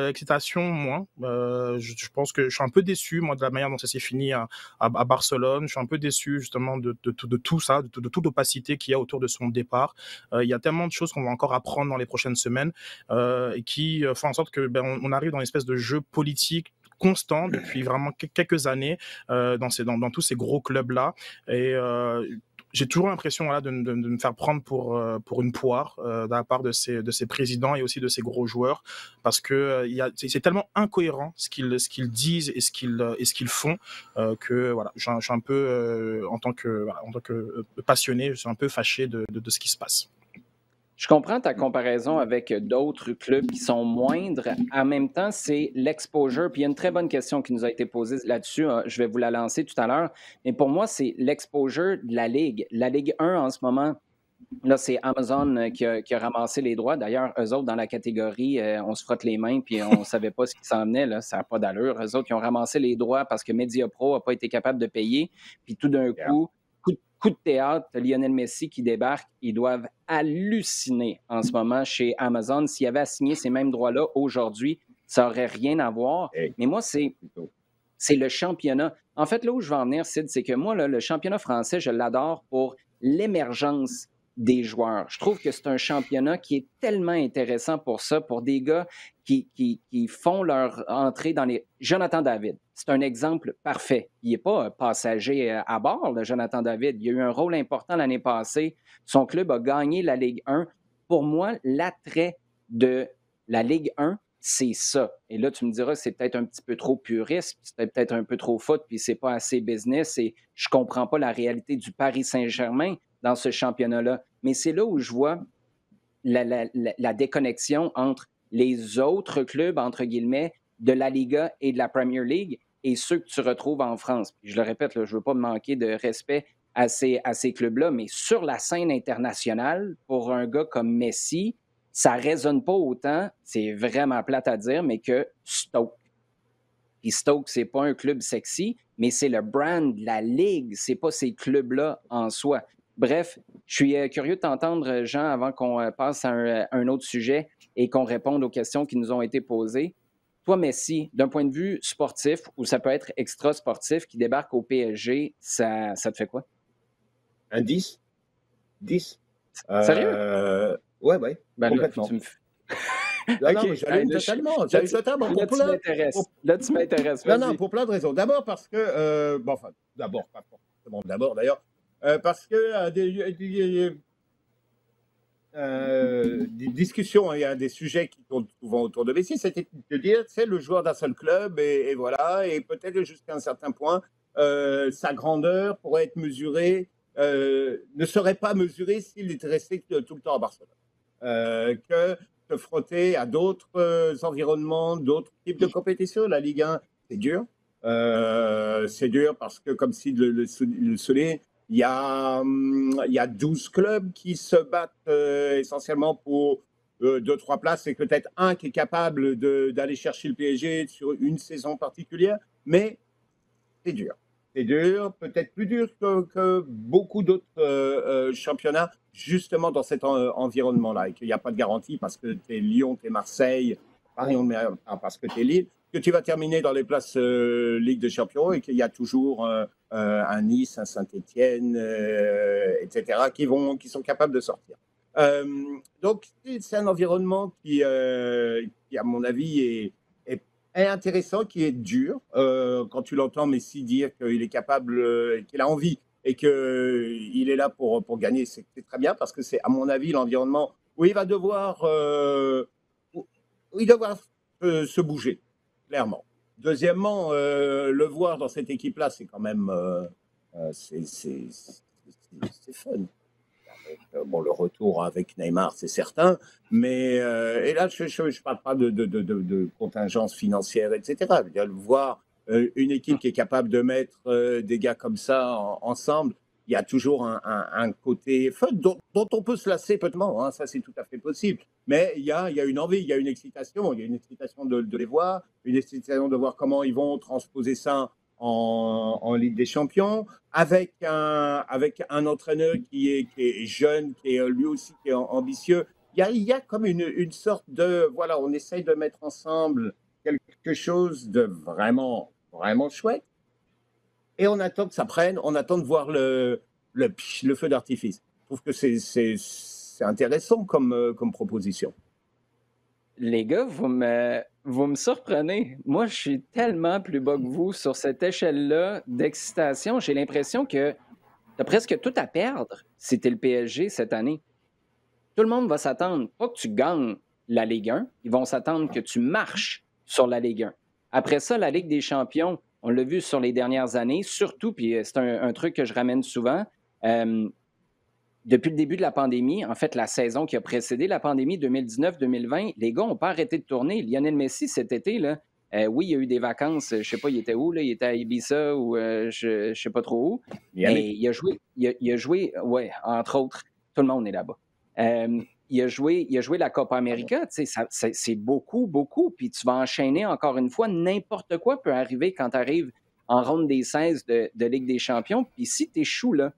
excitation, moins. Je pense que je suis un peu déçu, moi, de la manière dont ça s'est fini à Barcelone. Je suis un peu déçu, justement, de tout ça, de toute l'opacité qu'il y a autour de son départ. Il y a tellement de choses qu'on va encore apprendre dans les prochaines semaines et qui font en sorte que on arrive dans une espèce de jeu politique constant depuis vraiment quelques années dans tous ces gros clubs-là. Et j'ai toujours l'impression de me faire prendre pour une poire de la part de ces présidents et aussi de ces gros joueurs, parce que c'est tellement incohérent ce qu'ils disent et ce qu'ils font que voilà, je suis un peu en tant que passionné, je suis un peu fâché de ce qui se passe. Je comprends ta comparaison avec d'autres clubs qui sont moindres. En même temps, c'est l'exposure. Puis il y a une très bonne question qui nous a été posée là-dessus. Je vais vous la lancer tout à l'heure. Mais pour moi, c'est l'exposure de la Ligue. La Ligue 1, en ce moment, là, c'est Amazon qui a ramassé les droits. D'ailleurs, eux autres, dans la catégorie, on se frotte les mains puis on ne savait pas ce qui s'en venait. Là. Ça n'a pas d'allure. Eux autres, ils ont ramassé les droits parce que Mediapro n'a pas été capable de payer. Puis tout d'un coup de théâtre, Lionel Messi qui débarque, ils doivent halluciner en ce moment chez Amazon. S'il avait à signer ces mêmes droits-là aujourd'hui, ça n'aurait rien à voir. Mais moi, c'est le championnat. En fait, là où je veux en venir, Sid, c'est que moi, là, le championnat français, je l'adore pour l'émergence des joueurs. Je trouve que c'est un championnat qui est tellement intéressant pour ça, pour des gars qui font leur entrée dans les... Jonathan David, c'est un exemple parfait. Il n'est pas passager à bord, le Jonathan David. Il a eu un rôle important l'année passée. Son club a gagné la Ligue 1. Pour moi, l'attrait de la Ligue 1, c'est ça. Et là, tu me diras que c'est peut-être un petit peu trop puriste, c'est peut-être un peu trop foot, puis c'est pas assez business, et je comprends pas la réalité du Paris Saint-Germain dans ce championnat-là. Mais c'est là où je vois la déconnexion entre les autres clubs, entre guillemets, de la Liga et de la Premier League et ceux que tu retrouves en France. Puis je le répète, là, je ne veux pas me manquer de respect à ces clubs-là. Mais sur la scène internationale, pour un gars comme Messi, ça ne résonne pas autant, c'est vraiment plate à dire, mais que Stoke. Puis Stoke, c'est pas un club sexy, mais c'est le brand de la Ligue, c'est pas ces clubs-là en soi. Bref, je suis curieux de t'entendre, Jean, avant qu'on passe à un autre sujet et qu'on réponde aux questions qui nous ont été posées. Toi, Messi, d'un point de vue sportif, ou ça peut être extra-sportif, qui débarque au PSG, ça te fait quoi? Un 10. 10. Sérieux? Ouais, Ben là, complètement. tu me Non, OK. non, mais j'allume totalement. Là, tu m'intéresses. Non, Vas-y. pour plein de raisons. D'abord parce que, d'abord, pas forcément d'abord d'ailleurs, parce que des discussions, il y a des sujets qui tournent souvent autour de Messi, c'était de dire, c'est le joueur d'un seul club et voilà, et peut-être jusqu'à un certain point, sa grandeur pourrait être mesurée, ne serait pas mesurée s'il était resté tout le temps à Barcelone. Que se frotter à d'autres environnements, d'autres types de compétitions. La Ligue 1, c'est dur. C'est dur parce que, comme si le souligne, il y a 12 clubs qui se battent essentiellement pour 2-3 places et peut-être un qui est capable d'aller chercher le PSG sur une saison particulière. Mais c'est dur. C'est dur, peut-être plus dur que beaucoup d'autres championnats, justement dans cet environnement-là, et qu'il n'y a pas de garantie parce que tu es Lyon, tu es Marseille, parce que tu es Lille, que tu vas terminer dans les places Ligue des Champions et qu'il y a toujours un Nice, un Saint-Étienne, etc., qui sont capables de sortir. Donc, c'est un environnement qui, à mon avis, est intéressant, qui est dur. Quand tu l'entends Messi dire qu'il est capable, qu'il a envie et qu'il est là pour gagner, c'est très bien parce que c'est, à mon avis, l'environnement où il va devoir, se bouger, clairement. Deuxièmement, le voir dans cette équipe-là, c'est quand même c'est fun. Bon, le retour avec Neymar, c'est certain, mais et là, je ne parle pas de contingence financière, etc. Je veux dire, voir une équipe qui est capable de mettre des gars comme ça ensemble, il y a toujours un côté fun dont on peut se lasser peut-être, hein, ça c'est tout à fait possible. Mais il y a une envie, il y a une excitation de les voir, une excitation de voir comment ils vont transposer ça en Ligue des Champions, avec un entraîneur qui est jeune, qui est lui aussi qui est ambitieux. Il y a comme une sorte de, voilà, on essaye de mettre ensemble quelque chose de vraiment, vraiment chouette. Et on attend que ça prenne, on attend de voir le feu d'artifice. Je trouve que c'est intéressant comme proposition. Les gars, vous me surprenez. Moi, je suis tellement plus bas que vous sur cette échelle-là d'excitation. J'ai l'impression que tu as presque tout à perdre si tu es le PSG cette année. Tout le monde va s'attendre, pas que tu gagnes la Ligue 1, ils vont s'attendre que tu marches sur la Ligue 1. Après ça, la Ligue des champions, on l'a vu sur les dernières années, surtout, puis c'est un truc que je ramène souvent, depuis le début de la pandémie, en fait, la saison qui a précédé la pandémie 2019-2020, les gars n'ont pas arrêté de tourner. Lionel Messi, cet été, là, oui, il y a eu des vacances, je ne sais pas, il était où, là? Il était à Ibiza ou je ne sais pas trop où. Mais il a joué, ouais, entre autres, tout le monde est là-bas. Il a joué la Copa América, c'est beaucoup, beaucoup. Puis tu vas enchaîner encore une fois, n'importe quoi peut arriver quand tu arrives en ronde des 16 de Ligue des champions. Puis si tu échoues là,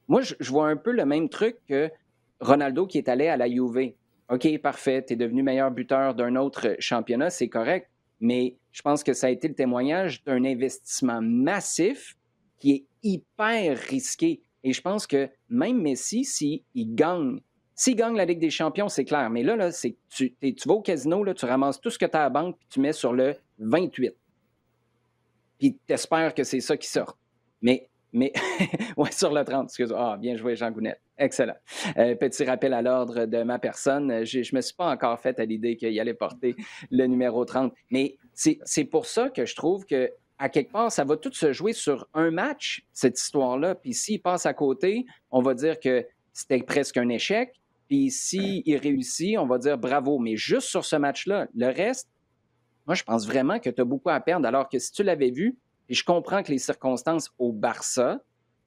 moi, je vois un peu le même truc que Ronaldo qui est allé à la Juve. OK, parfait, tu es devenu meilleur buteur d'un autre championnat, c'est correct, mais je pense que ça a été le témoignage d'un investissement massif qui est hyper risqué. Et je pense que même Messi, s'il gagne la Ligue des champions, c'est clair, mais là c'est tu vas au casino, là, tu ramasses tout ce que tu as à la banque puis tu mets sur le 28. Puis tu espères que c'est ça qui sort. Mais ouais, sur le 30, excuse-moi. Ah, bien joué, Jean Gounette. Excellent. Petit rappel à l'ordre de ma personne. Je ne me suis pas encore fait à l'idée qu'il allait porter le numéro 30. Mais c'est pour ça que je trouve que, à quelque part, ça va tout se jouer sur un match, cette histoire-là. Puis s'il passe à côté, on va dire que c'était presque un échec. Puis s'il réussit, on va dire bravo. Mais juste sur ce match-là, le reste, moi, je pense vraiment que tu as beaucoup à perdre. Alors que si tu l'avais vu, Puis je comprends que les circonstances au Barça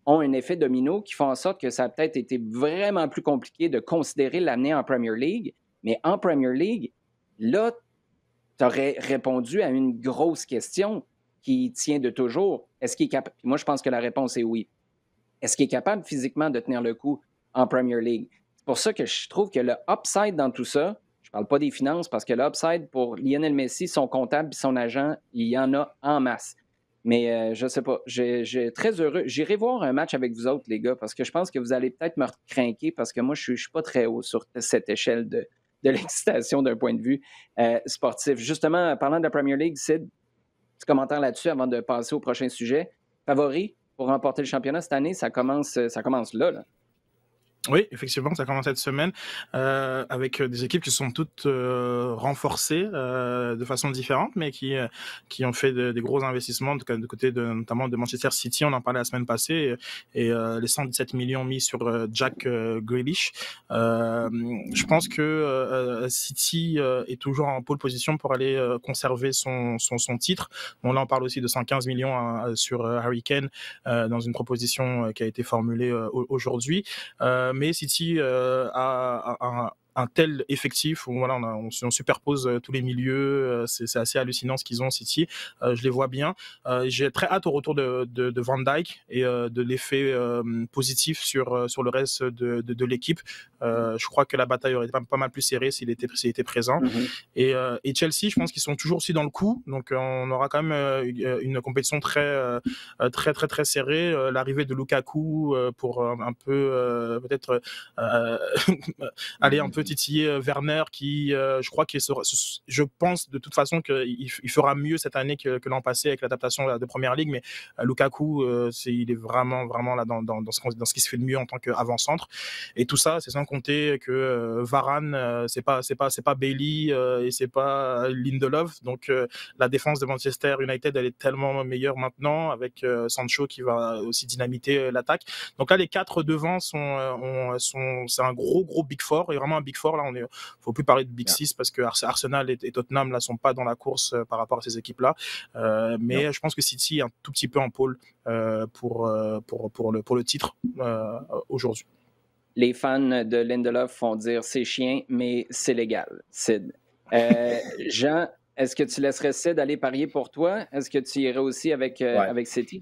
ont un effet domino qui font en sorte que ça a peut-être été vraiment plus compliqué de considérer l'amener en Premier League. Mais en Premier League, là, tu aurais répondu à une grosse question qui tient de toujours. Est-ce qu'il est capable? Moi, je pense que la réponse est oui. Est-ce qu'il est capable physiquement de tenir le coup en Premier League? C'est pour ça que je trouve que le upside dans tout ça, je ne parle pas des finances parce que le upside pour Lionel Messi, son comptable et son agent, il y en a en masse. Mais je ne sais pas, j'ai très heureux. J'irai voir un match avec vous autres, les gars, parce que je pense que vous allez peut-être me craquer parce que moi, je ne suis pas très haut sur cette échelle de l'excitation d'un point de vue sportif. Justement, parlant de la Premier League, Sid, petit commentaire là-dessus avant de passer au prochain sujet. Favori pour remporter le championnat cette année, ça commence là. Oui, effectivement, ça commence cette semaine avec des équipes qui sont toutes renforcées de façon différente, mais qui ont fait des gros investissements du côté notamment de Manchester City. On en parlait la semaine passée et les 117 millions mis sur Jack Grealish. Je pense que City est toujours en pole position pour aller conserver son titre. Bon, là, on parle aussi de 115 millions sur Harry Kane dans une proposition qui a été formulée aujourd'hui. Mais City a un tel effectif où voilà, on superpose tous les milieux, c'est assez hallucinant ce qu'ils ont City. Je les vois bien. J'ai très hâte au retour de Van Dijk et de l'effet positif sur le reste de l'équipe. Je crois que la bataille aurait été pas mal plus serrée s'il était présent. Mm-hmm. Et Chelsea, je pense qu'ils sont toujours aussi dans le coup. Donc on aura quand même une compétition très très serrée. L'arrivée de Lukaku pour un peu peut-être aller un peu titiller Werner qui, je crois je pense de toute façon qu'il fera mieux cette année que l'an passé avec l'adaptation de Première Ligue, mais Lukaku, il est vraiment là dans ce qui se fait de mieux en tant qu'avant-centre. Et tout ça, c'est sans compter que Varane, c'est pas Bailey et c'est pas Lindelof. Donc la défense de Manchester United, elle est tellement meilleure maintenant avec Sancho qui va aussi dynamiter l'attaque. Donc là, les 4 devant c'est un gros Big Four et vraiment un Big Four. Là, faut plus parler de Big Six parce que Arsenal et Tottenham là sont pas dans la course par rapport à ces équipes-là. Mais je pense que City est un tout petit peu en pôle pour le titre aujourd'hui. Les fans de Lindelof font dire c'est chien, mais c'est légal, Sid. Jean, est-ce que tu laisserais Sid aller parier pour toi? Est-ce que tu irais aussi avec City?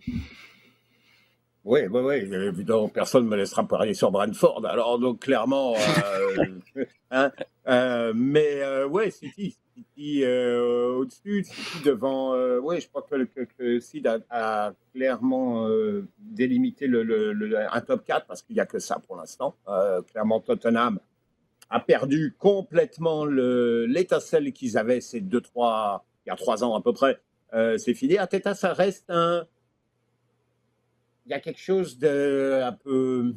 Oui. Évidemment, personne ne me laissera parier sur Brentford. Alors, donc, clairement, City au-dessus, City devant. Je crois que Sid a clairement délimité un top 4 parce qu'il n'y a que ça pour l'instant. Clairement, Tottenham a perdu complètement l'étincelle qu'ils avaient il y a 3 ans à peu près. C'est fini. Arteta, ça reste il y a quelque chose d'un peu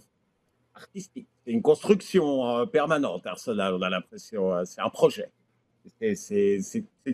artistique. C'est une construction permanente, Arsenal, on a l'impression. C'est un projet. C'est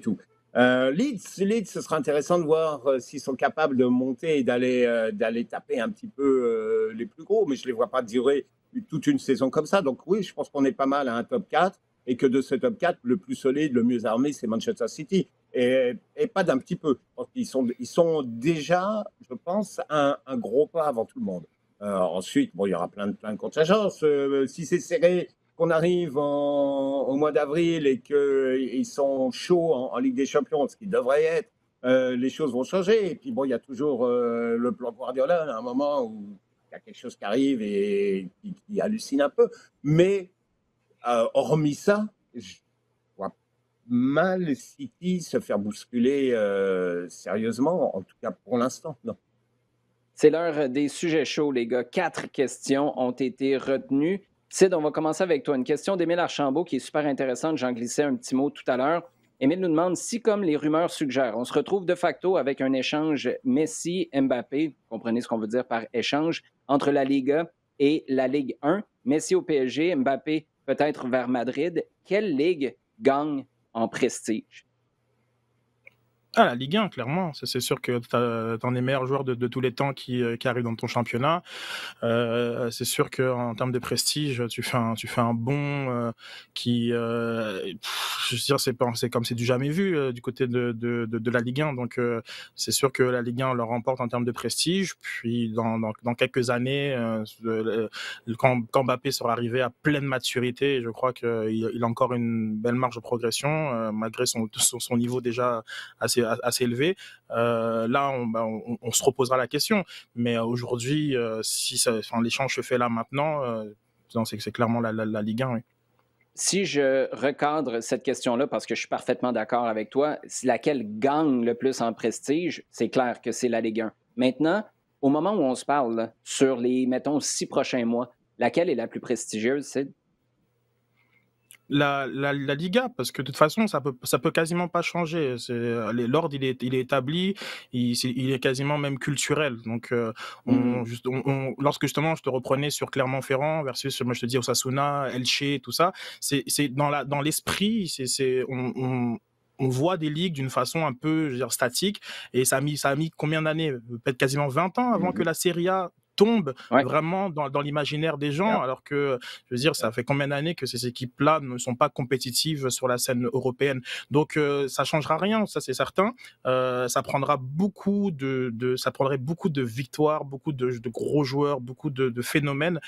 tout. Leeds, ce sera intéressant de voir s'ils sont capables de monter et d'aller taper un petit peu les plus gros, mais je ne les vois pas durer toute une saison comme ça. Donc oui, je pense qu'on est pas mal à un top 4 et que de ce top 4, le plus solide, le mieux armé, c'est Manchester City. Et pas d'un petit peu. Ils sont déjà, je pense, un gros pas avant tout le monde. Ensuite, il y aura plein de contingences. Si c'est serré, qu'on arrive au mois d'avril et qu'ils sont chauds en Ligue des Champions, ce qui devrait être, les choses vont changer. Et puis, il y a toujours le plan Guardiola, à un moment où il y a quelque chose qui arrive et qui hallucine un peu. Mais, hormis ça, je vois mal City se faire bousculer sérieusement, en tout cas pour l'instant, non. C'est l'heure des sujets chauds, les gars. 4 questions ont été retenues. Sid, on va commencer avec toi. Une question d'Émile Archambault qui est super intéressante. J'en glissais un petit mot tout à l'heure. Émile nous demande si, comme les rumeurs suggèrent, on se retrouve de facto avec un échange Messi-Mbappé, vous comprenez ce qu'on veut dire par échange, entre la Liga et la Ligue 1. Messi au PSG, Mbappé peut-être vers Madrid. Quelle ligue gagne en prestige? Ah, la Ligue 1, clairement. C'est sûr que tu as des meilleurs joueurs de tous les temps qui arrivent dans ton championnat. C'est sûr qu'en termes de prestige, tu fais un bond qui, je veux dire, c'est comme c'est du jamais vu du côté de la Ligue 1. Donc, c'est sûr que la Ligue 1 le remporte en termes de prestige. Puis, dans quelques années, quand Mbappé sera arrivé à pleine maturité, je crois qu'il a encore une belle marge de progression, malgré son niveau déjà assez élevé. Là, on se reposera la question. Mais aujourd'hui, si l'échange se fait là maintenant, c'est clairement la Ligue 1. Oui. Si je recadre cette question-là, parce que je suis parfaitement d'accord avec toi, laquelle gagne le plus en prestige, c'est clair que c'est la Ligue 1. Maintenant, au moment où on se parle, là, sur les, mettons, 6 prochains mois, laquelle est la plus prestigieuse, c'est? La Liga, parce que de toute façon, ça peut quasiment pas changer. L'ordre, il est établi, il est quasiment même culturel. Donc, lorsque justement je te reprenais sur Clermont-Ferrand versus, moi je te dis Osasuna, Elche, tout ça, c'est dans l'esprit, on voit des ligues d'une façon un peu, je veux dire, statique, et ça a mis combien d'années? Peut-être quasiment 20 ans avant que la Serie A tombe Ouais. vraiment dans l'imaginaire des gens, alors que, je veux dire, ça fait combien d'années que ces équipes-là ne sont pas compétitives sur la scène européenne. Donc, ça changera rien, ça c'est certain. Ça prendrait beaucoup de victoires, beaucoup de gros joueurs, beaucoup de phénomènes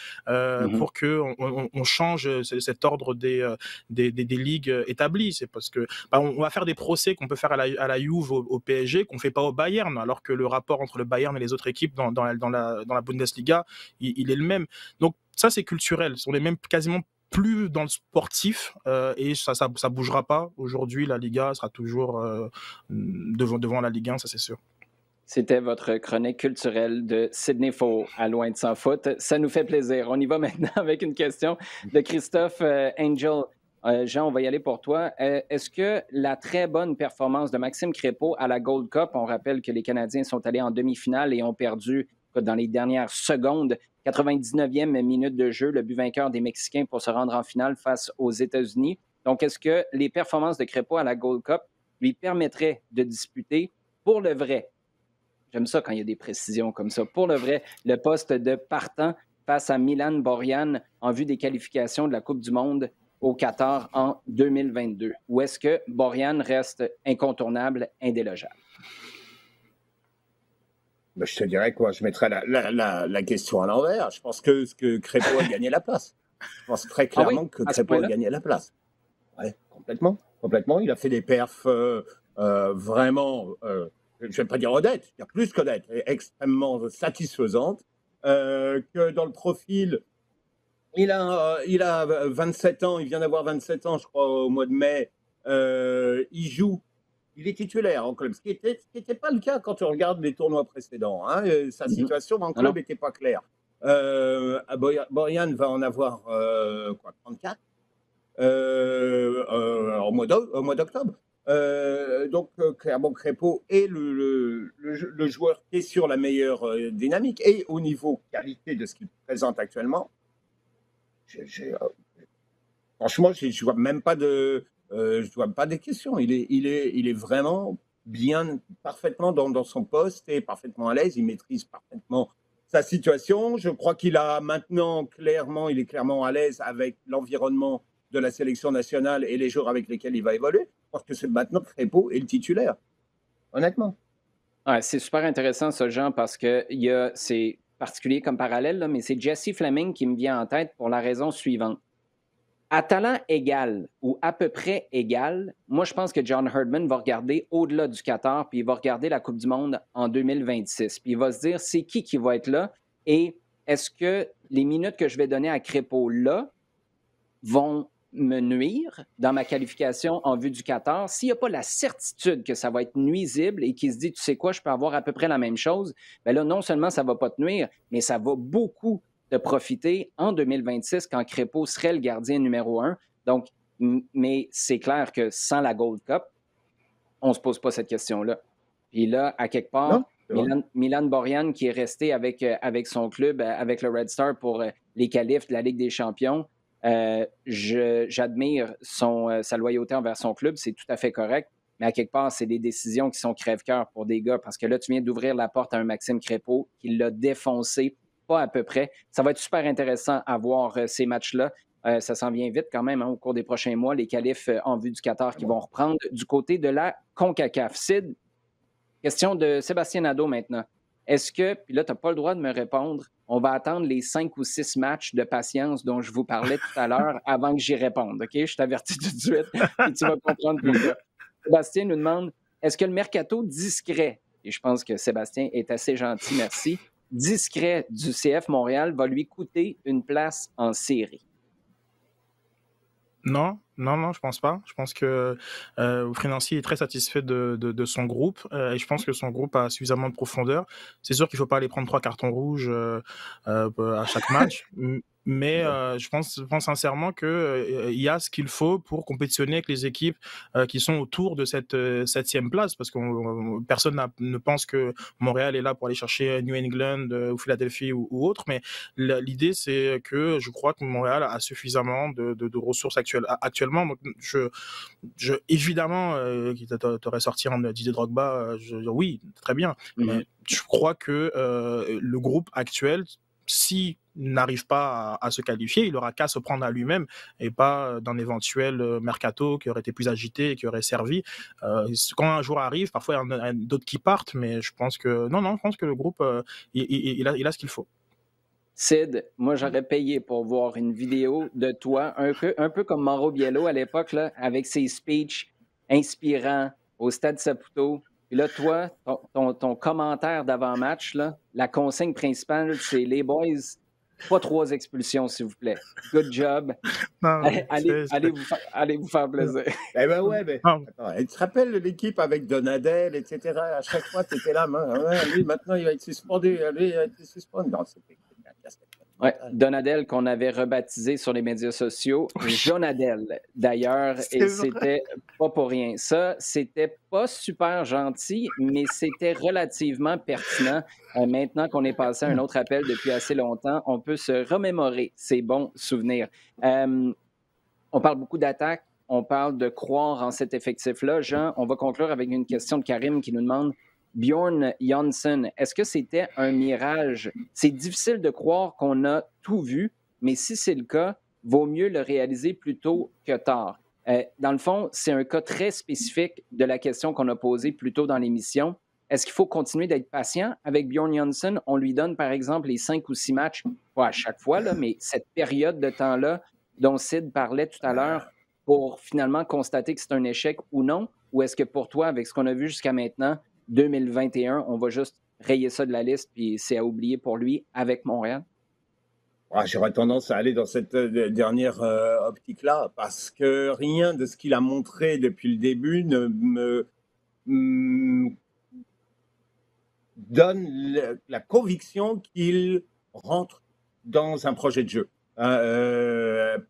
pour que on change cet ordre des ligues établies. C'est parce que on va faire des procès qu'on peut faire à la Juve, au PSG, qu'on fait pas au Bayern, alors que le rapport entre le Bayern et les autres équipes dans la Bundesliga, il est le même. Donc ça, c'est culturel. On est même quasiment plus dans le sportif et ça bougera pas. Aujourd'hui, la Liga sera toujours devant la Ligue 1, ça c'est sûr. C'était votre chronique culturelle de Sydney Faux à Loin de Sans Foot. Ça nous fait plaisir. On y va maintenant avec une question de Christophe Angel. Jean, on va y aller pour toi. Est-ce que la très bonne performance de Maxime Crépeau à la Gold Cup, on rappelle que les Canadiens sont allés en demi-finale et ont perdu dans les dernières secondes, 99e minute de jeu, le but vainqueur des Mexicains pour se rendre en finale face aux États-Unis. Donc, est-ce que les performances de Crépeau à la Gold Cup lui permettraient de disputer pour le vrai? J'aime ça quand il y a des précisions comme ça. Pour le vrai, le poste de partant face à Milan Borjan en vue des qualifications de la Coupe du Monde au Qatar en 2022? Ou est-ce que Borjan reste incontournable, indélogeable? Ben, je te dirais quoi, je mettrais la question à l'envers. Je pense que Crépeau a gagné la place. Je pense très clairement que Crépeau a gagné la place. Ouais, complètement. Complètement. Il a fait des perfs vraiment, je ne vais pas dire honnêtes, il y a plus qu'honnêtes, extrêmement satisfaisantes. Que dans le profil, il a 27 ans, il vient d'avoir 27 ans, je crois, au mois de mai. Il joue. Il est titulaire en club, ce qui n'était pas le cas quand tu regardes les tournois précédents. Hein. Sa situation en club n'était pas claire. Borjan va en avoir 34 au mois d'octobre. Donc, clairement, Crépeau est le joueur qui est sur la meilleure dynamique. Et au niveau qualité de ce qu'il présente actuellement, franchement, je ne vois même pas des questions. Il est vraiment bien, parfaitement dans son poste et parfaitement à l'aise. Il maîtrise parfaitement sa situation. Je crois qu'il a maintenant il est clairement à l'aise avec l'environnement de la sélection nationale et les joueurs avec lesquels il va évoluer. Parce que c'est maintenant Crépeau est le titulaire. Honnêtement. Ouais, c'est super intéressant, ça, Jean, parce que c'est particulier comme parallèle, là, mais c'est Jesse Fleming qui me vient en tête pour la raison suivante. À talent égal ou à peu près égal, moi, je pense que John Herdman va regarder au-delà du Qatar, puis il va regarder la Coupe du Monde en 2026. Puis il va se dire, c'est qui va être là? Et est-ce que les minutes que je vais donner à Crépeau là vont me nuire dans ma qualification en vue du Qatar? S'il n'y a pas la certitude que ça va être nuisible et qu'il se dit, tu sais quoi, je peux avoir à peu près la même chose, bien là, non seulement ça ne va pas te nuire, mais ça va beaucoup de profiter en 2026 quand Crépeau serait le gardien numéro 1. Donc, mais c'est clair que sans la Gold Cup, on ne se pose pas cette question-là. Puis là, à quelque part, Milan Borjan qui est resté avec son club, avec le Red Star pour les qualifs de la Ligue des champions, j'admire sa loyauté envers son club, c'est tout à fait correct. mais à quelque part, c'est des décisions qui sont crève-cœur pour des gars, parce que là, tu viens d'ouvrir la porte à un Maxime Crépeau qui l'a défoncé, pas à peu près. Ça va être super intéressant à voir ces matchs-là. Ça s'en vient vite quand même au cours des prochains mois, les qualifs en vue du Qatar qui vont reprendre du côté de la CONCACAF. Sid, question de Sébastien Nadeau maintenant. Est-ce que, puis là, tu n'as pas le droit de me répondre, on va attendre les 5 ou 6 matchs de patience dont je vous parlais tout à l'heure avant que j'y réponde, OK? Je t'avertis tout de suite et tu vas comprendre pourquoi. Sébastien nous demande, est-ce que le mercato discret, et je pense que Sébastien est assez gentil, merci, discret du CF Montréal va lui coûter une place en série? Non, je pense pas. Je pense que Financier est très satisfait de son groupe et je pense que son groupe a suffisamment de profondeur. C'est sûr qu'il faut pas aller prendre 3 cartons rouges à chaque match, mais je pense sincèrement que il y a ce qu'il faut pour compétitionner avec les équipes qui sont autour de cette 7e place, parce que personne ne pense que Montréal est là pour aller chercher New England ou Philadelphie ou autre, mais l'idée c'est que je crois que Montréal a suffisamment de ressources actuellement. Donc évidemment, t'aurais sorti un Didier Drogba, oui, très bien, mais je crois que le groupe actuel, s'il n'arrive pas à se qualifier, il aura qu'à se prendre à lui-même et pas d'un éventuel mercato qui aurait été plus agité et qui aurait servi. Quand un joueur arrive, parfois il y en a d'autres qui partent, mais je pense que je pense que le groupe il a ce qu'il faut. Sid, moi, j'aurais payé pour voir une vidéo de toi, un peu comme Mauro Biello à l'époque, là, avec ses speeches inspirants au Stade Saputo. Puis là, toi, ton commentaire d'avant-match, là, la consigne principale, c'est les boys, pas 3 expulsions, s'il vous plaît. Good job. Non, allez vous faire plaisir. Eh ben ouais, mais attends, tu te rappelles l'équipe avec Donadel, etc. À chaque fois, tu étais là, lui, maintenant, il va être suspendu. Lui, il va être suspendu. Non, c'était ouais, Donadel qu'on avait rebaptisé sur les médias sociaux Jonadel, d'ailleurs, et c'était pas pour rien. Ça, c'était pas super gentil, mais c'était relativement pertinent. Maintenant qu'on est passé à un autre appel depuis assez longtemps, on peut se remémorer ces bons souvenirs. On parle beaucoup d'attaque, on parle de croire en cet effectif-là. Jean, on va conclure avec une question de Karim qui nous demande Bjorn Janssen, est-ce que c'était un mirage? C'est difficile de croire qu'on a tout vu, mais si c'est le cas, vaut mieux le réaliser plus tôt que tard. Dans le fond, c'est un cas très spécifique de la question qu'on a posée plus tôt dans l'émission. Est-ce qu'il faut continuer d'être patient avec Bjorn Janssen? On lui donne, par exemple, les 5 ou 6 matchs, pas à chaque fois, là, mais cette période de temps-là dont Sid parlait tout à l'heure pour finalement constater que c'est un échec ou non? Ou est-ce que pour toi, avec ce qu'on a vu jusqu'à maintenant, 2021, on va juste rayer ça de la liste, puis c'est à oublier pour lui avec Montréal? J'aurais tendance à aller dans cette dernière optique-là, parce que rien de ce qu'il a montré depuis le début ne me donne la conviction qu'il rentre dans un projet de jeu.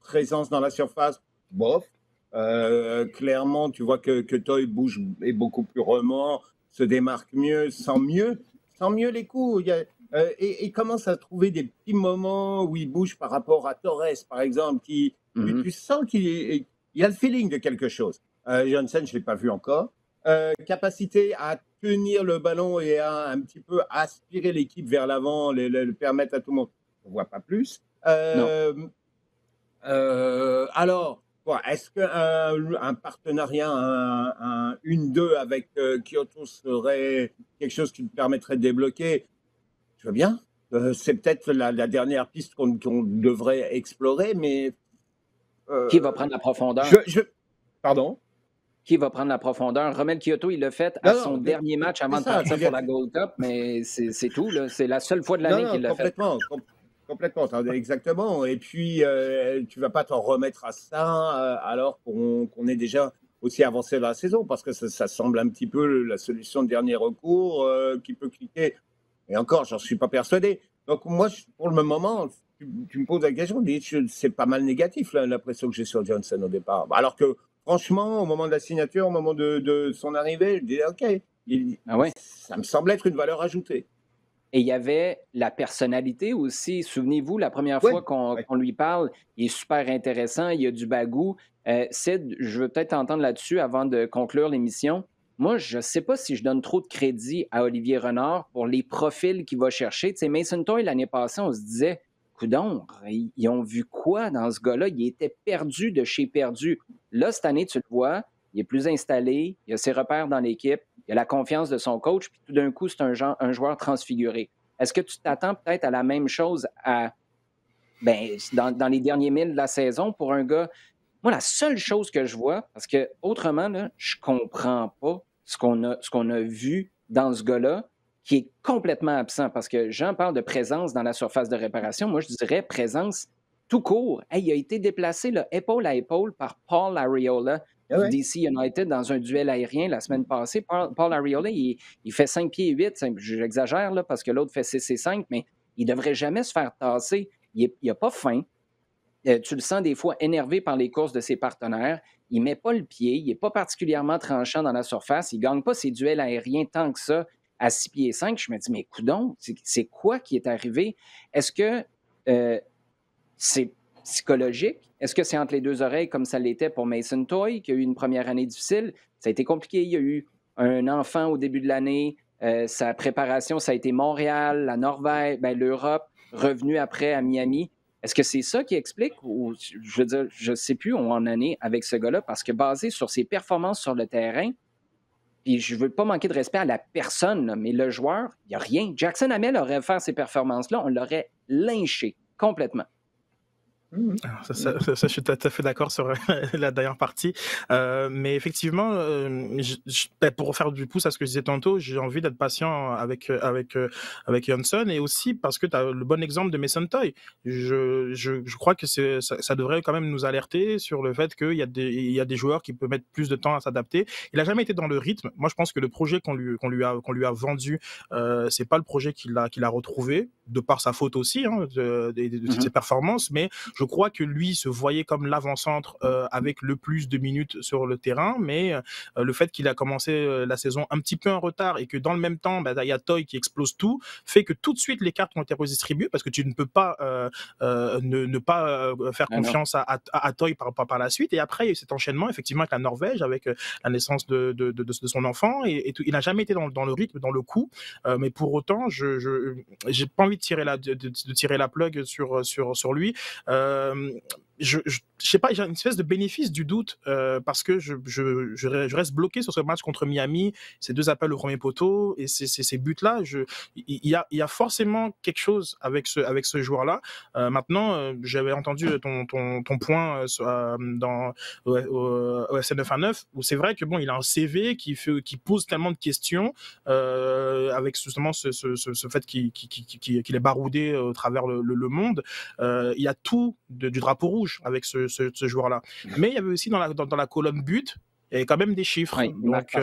Présence dans la surface, bof. Clairement, tu vois que Toy bouge est beaucoup plus remords, se démarque mieux, sent mieux les coups. Et commence à trouver des petits moments où il bouge par rapport à Torres, par exemple, tu sens qu'il y a le feeling de quelque chose. Janssen, je ne l'ai pas vu encore. Capacité à tenir le ballon et à un petit peu aspirer l'équipe vers l'avant, le permettre à tout le monde. On ne voit pas plus. Alors, est-ce qu'un partenariat, un 1-2 avec Kyoto serait quelque chose qui nous permettrait de débloquer? Je veux bien. C'est peut-être la dernière piste qu'on devrait explorer, mais... Qui va prendre la profondeur? Pardon? Qui va prendre la profondeur? Romel Kyoto, il l'a fait à son dernier match avant de partir pour la Gold Cup, mais c'est tout. Là. C'est la seule fois de l'année qu'il l'a fait. Complètement, exactement. Et puis, tu ne vas pas t'en remettre à ça alors qu'on est déjà aussi avancé dans la saison, parce que ça semble un petit peu la solution de dernier recours qui peut cliquer. Et encore, j'en suis pas persuadé. Donc moi, pour le moment, tu me poses la question, c'est pas mal négatif l'impression que j'ai sur Janssen au départ. Alors que franchement, au moment de la signature, au moment de son arrivée, je disais OK, ça me semble être une valeur ajoutée. Et il y avait la personnalité aussi. Souvenez-vous, la première Oui, fois qu'on lui parle, il est super intéressant, il a du bagou. Sid, je veux peut-être t'entendre là-dessus avant de conclure l'émission. Moi, je ne sais pas si je donne trop de crédit à Olivier Renard pour les profils qu'il va chercher. Tu sais, Mason Toy, l'année passée, on se disait, coudonc, ils ont vu quoi dans ce gars-là? Il était perdu de chez perdu. Là, cette année, tu le vois, il est plus installé, il a ses repères dans l'équipe, il a la confiance de son coach, puis tout d'un coup, c'est un joueur transfiguré. Est-ce que tu t'attends peut-être à la même chose dans les derniers milles de la saison pour un gars? Moi, la seule chose que je vois, parce que autrement, là, je comprends pas ce qu'on a vu dans ce gars-là, qui est complètement absent. Parce que Jean parle de présence dans la surface de réparation. Moi, je dirais présence tout court. Hey, il a été déplacé là, épaule à épaule par Paul Arriola ah du ouais. DC United dans un duel aérien la semaine passée. Paul Arriola, il fait 5 pieds 8. J'exagère là, parce que l'autre fait 6 et 5, mais il ne devrait jamais se faire tasser. Il n'a pas faim. Tu le sens des fois énervé par les courses de ses partenaires. Il ne met pas le pied. Il n'est pas particulièrement tranchant dans la surface. Il ne gagne pas ses duels aériens tant que ça à 6 pieds 5. Je me dis, mais coudonc, c'est quoi qui est arrivé? Est-ce que c'est psychologique? Est-ce que c'est entre les deux oreilles comme ça l'était pour Mason Toy, qui a eu une première année difficile? Ça a été compliqué. Il y a eu un enfant au début de l'année. Sa préparation, ça a été Montréal, la Norvège, l'Europe, revenu après à Miami. Est-ce que c'est ça qui explique ou, je veux dire, je ne sais plus où on en est avec ce gars-là parce que basé sur ses performances sur le terrain, puis je ne veux pas manquer de respect à la personne, là, mais le joueur, il n'y a rien. Jackson Hamel aurait fait ces performances-là, on l'aurait lynché complètement. Ça, je suis tout à fait d'accord sur la dernière partie. Mais effectivement, pour faire du pouce à ce que je disais tantôt, j'ai envie d'être patient avec Johnson et aussi parce que tu as le bon exemple de Mason Toy. Je crois que ça devrait quand même nous alerter sur le fait qu'il y a des joueurs qui peuvent mettre plus de temps à s'adapter. Il n'a jamais été dans le rythme. Moi, je pense que le projet qu'on lui a vendu, c'est pas le projet qu'il a retrouvé, de par sa faute aussi, hein, de ses performances, mais je crois que lui se voyait comme l'avant-centre avec le plus de minutes sur le terrain, mais le fait qu'il a commencé la saison un petit peu en retard et que dans le même temps, il y a Toy qui explose tout, fait que tout de suite les cartes ont été redistribuées parce que tu ne peux pas ne pas faire confiance à Toy par la suite. Et après, il y a eu cet enchaînement effectivement avec la Norvège, avec la naissance de son enfant, et tout. Il n'a jamais été dans le rythme, dans le coup, mais pour autant, je j'ai pas envie de tirer la plug sur lui. Je sais pas, j'ai une espèce de bénéfice du doute parce que je reste bloqué sur ce match contre Miami, ces 2 appels au premier poteau et ces buts-là. Il y a forcément quelque chose avec ce joueur-là. Maintenant, j'avais entendu ton point au FC 919 où c'est vrai que bon, il a un CV qui pose tellement de questions avec justement ce fait qu'il est baroudé au travers le monde. Il y a tout du drapeau rouge avec ce joueur-là. Mais il y avait aussi dans la colonne but, il y avait quand même des chiffres. Oui, donc,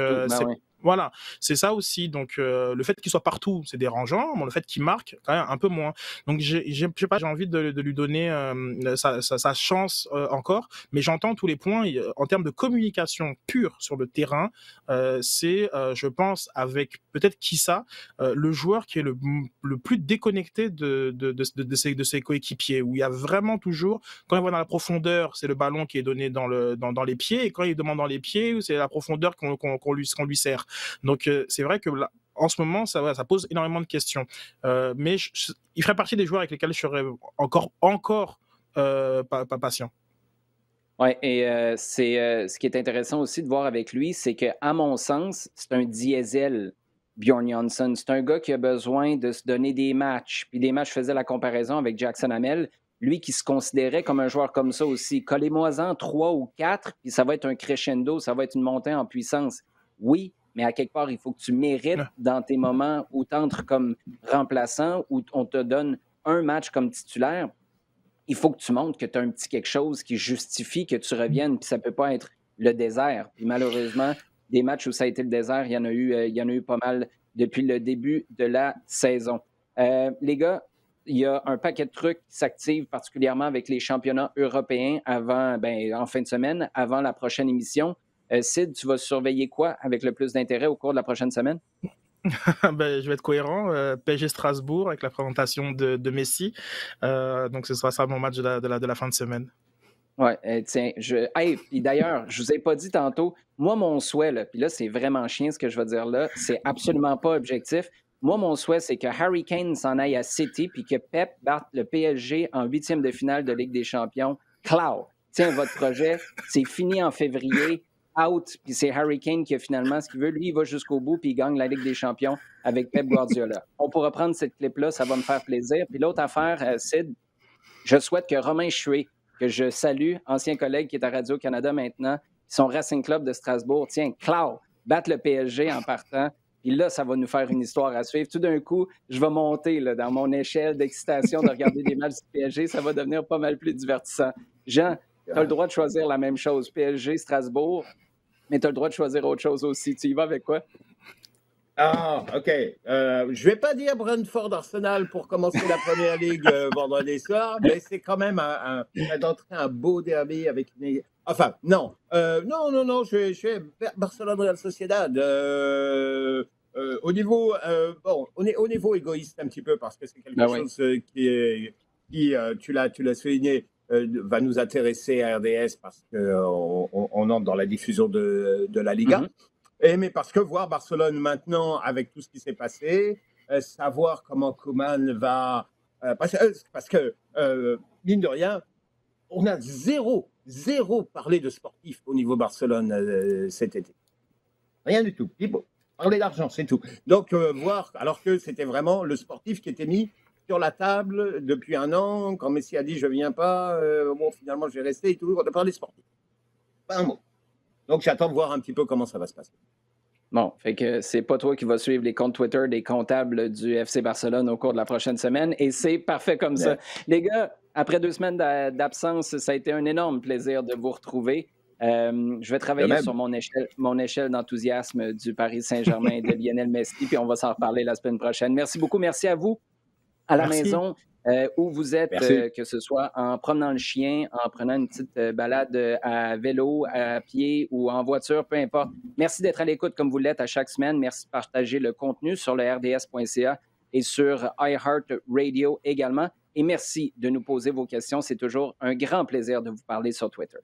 voilà, c'est ça aussi. Donc, le fait qu'il soit partout, c'est dérangeant. Mais le fait qu'il marque, quand même, un peu moins. Donc, j'ai envie de lui donner sa chance encore. Mais j'entends tous les points. En termes de communication pure sur le terrain, c'est, je pense, avec peut-être Kissa, le joueur qui est le plus déconnecté de ses coéquipiers. Où il y a vraiment toujours, quand il va dans la profondeur, c'est le ballon qui est donné dans les pieds. Et quand il demande dans les pieds, c'est la profondeur qu'on lui sert. Donc, c'est vrai que là, en ce moment, ça pose énormément de questions. Mais il ferait partie des joueurs avec lesquels je serais encore pas patient. Oui, et ce qui est intéressant aussi de voir avec lui, c'est qu'à mon sens, c'est un diesel, Bjorn Johnson. C'est un gars qui a besoin de se donner des matchs. Puis des matchs, je faisais la comparaison avec Jackson Hamel, lui qui se considérait comme un joueur comme ça aussi. Collez-moi-en 3 ou 4, puis ça va être un crescendo, ça va être une montée en puissance. Oui, mais à quelque part, il faut que tu mérites dans tes moments où tu entres comme remplaçant, où on te donne un match comme titulaire. Il faut que tu montres que tu as un petit quelque chose qui justifie que tu reviennes, puis ça ne peut pas être le désert. Puis malheureusement, des matchs où ça a été le désert, il y en a eu pas mal depuis le début de la saison. Les gars, il y a un paquet de trucs qui s'activent, particulièrement avec les championnats européens en fin de semaine, avant la prochaine émission. Sid, tu vas surveiller quoi avec le plus d'intérêt au cours de la prochaine semaine? Ben, je vais être cohérent. PSG Strasbourg avec la présentation de Messi. Donc, ce sera ça mon match de la fin de semaine. Ouais, tiens, hey, puis d'ailleurs, je vous ai pas dit tantôt, moi, mon souhait, là, puis là, c'est vraiment chien ce que je vais dire là, c'est absolument pas objectif. Moi, mon souhait, c'est que Harry Kane s'en aille à City puis que Pep batte le PSG en huitième de finale de Ligue des Champions. Cloud. Tiens, votre projet, c'est fini en février, out, puis c'est Harry Kane qui a finalement ce qu'il veut. Lui, il va jusqu'au bout puis il gagne la Ligue des Champions avec Pep Guardiola. On pourra prendre cette clip-là, ça va me faire plaisir. Puis l'autre affaire, Sid, je souhaite que Romain Chué, que je salue, ancien collègue qui est à Radio-Canada maintenant, son Racing Club de Strasbourg, tiens, Cloud, battre le PSG en partant. Puis là, ça va nous faire une histoire à suivre. Tout d'un coup, je vais monter là, dans mon échelle d'excitation de regarder des matchs du PSG. Ça va devenir pas mal plus divertissant. Jean, tu as le droit de choisir la même chose. PSG, Strasbourg, mais tu as le droit de choisir autre chose aussi. Tu y vas avec quoi? Ah, OK. Je vais pas dire Brentford-Arsenal pour commencer la Première Ligue vendredi soir, mais c'est quand même d'entrer un beau derby avec une... Enfin, non. Non, je fais Barcelone-Real Sociedad. Au niveau, bon, au niveau égoïste un petit peu, parce que c'est quelque chose qui tu l'as souligné, va nous intéresser à RDS parce qu'on entre dans la diffusion de la Liga. Mais parce que voir Barcelone maintenant, avec tout ce qui s'est passé, savoir comment Koeman va... parce que, mine de rien, on a zéro parlé de sportif au niveau Barcelone cet été. Rien du tout. Parler d'argent, c'est tout. Donc, voir, alors que c'était vraiment le sportif qui était mis sur la table depuis un an, quand Messi a dit « je ne viens pas bon, finalement, je vais rester et tout », on a parlé sportif. Pas un mot. Donc, j'attends de voir un petit peu comment ça va se passer. Bon, fait que c'est pas toi qui vas suivre les comptes Twitter des comptables du FC Barcelone au cours de la prochaine semaine et c'est parfait comme ça. Les gars, après 2 semaines d'absence, ça a été un énorme plaisir de vous retrouver. Je vais travailler sur mon échelle d'enthousiasme du Paris Saint-Germain et de Lionel Messi, puis on va s'en reparler la semaine prochaine. Merci beaucoup. Merci à vous à la maison. Où vous êtes, que ce soit en promenant le chien, en prenant une petite balade à vélo, à pied ou en voiture, peu importe. Merci d'être à l'écoute comme vous l'êtes à chaque semaine. Merci de partager le contenu sur le rds.ca et sur iHeartRadio également. Et merci de nous poser vos questions. C'est toujours un grand plaisir de vous parler sur Twitter.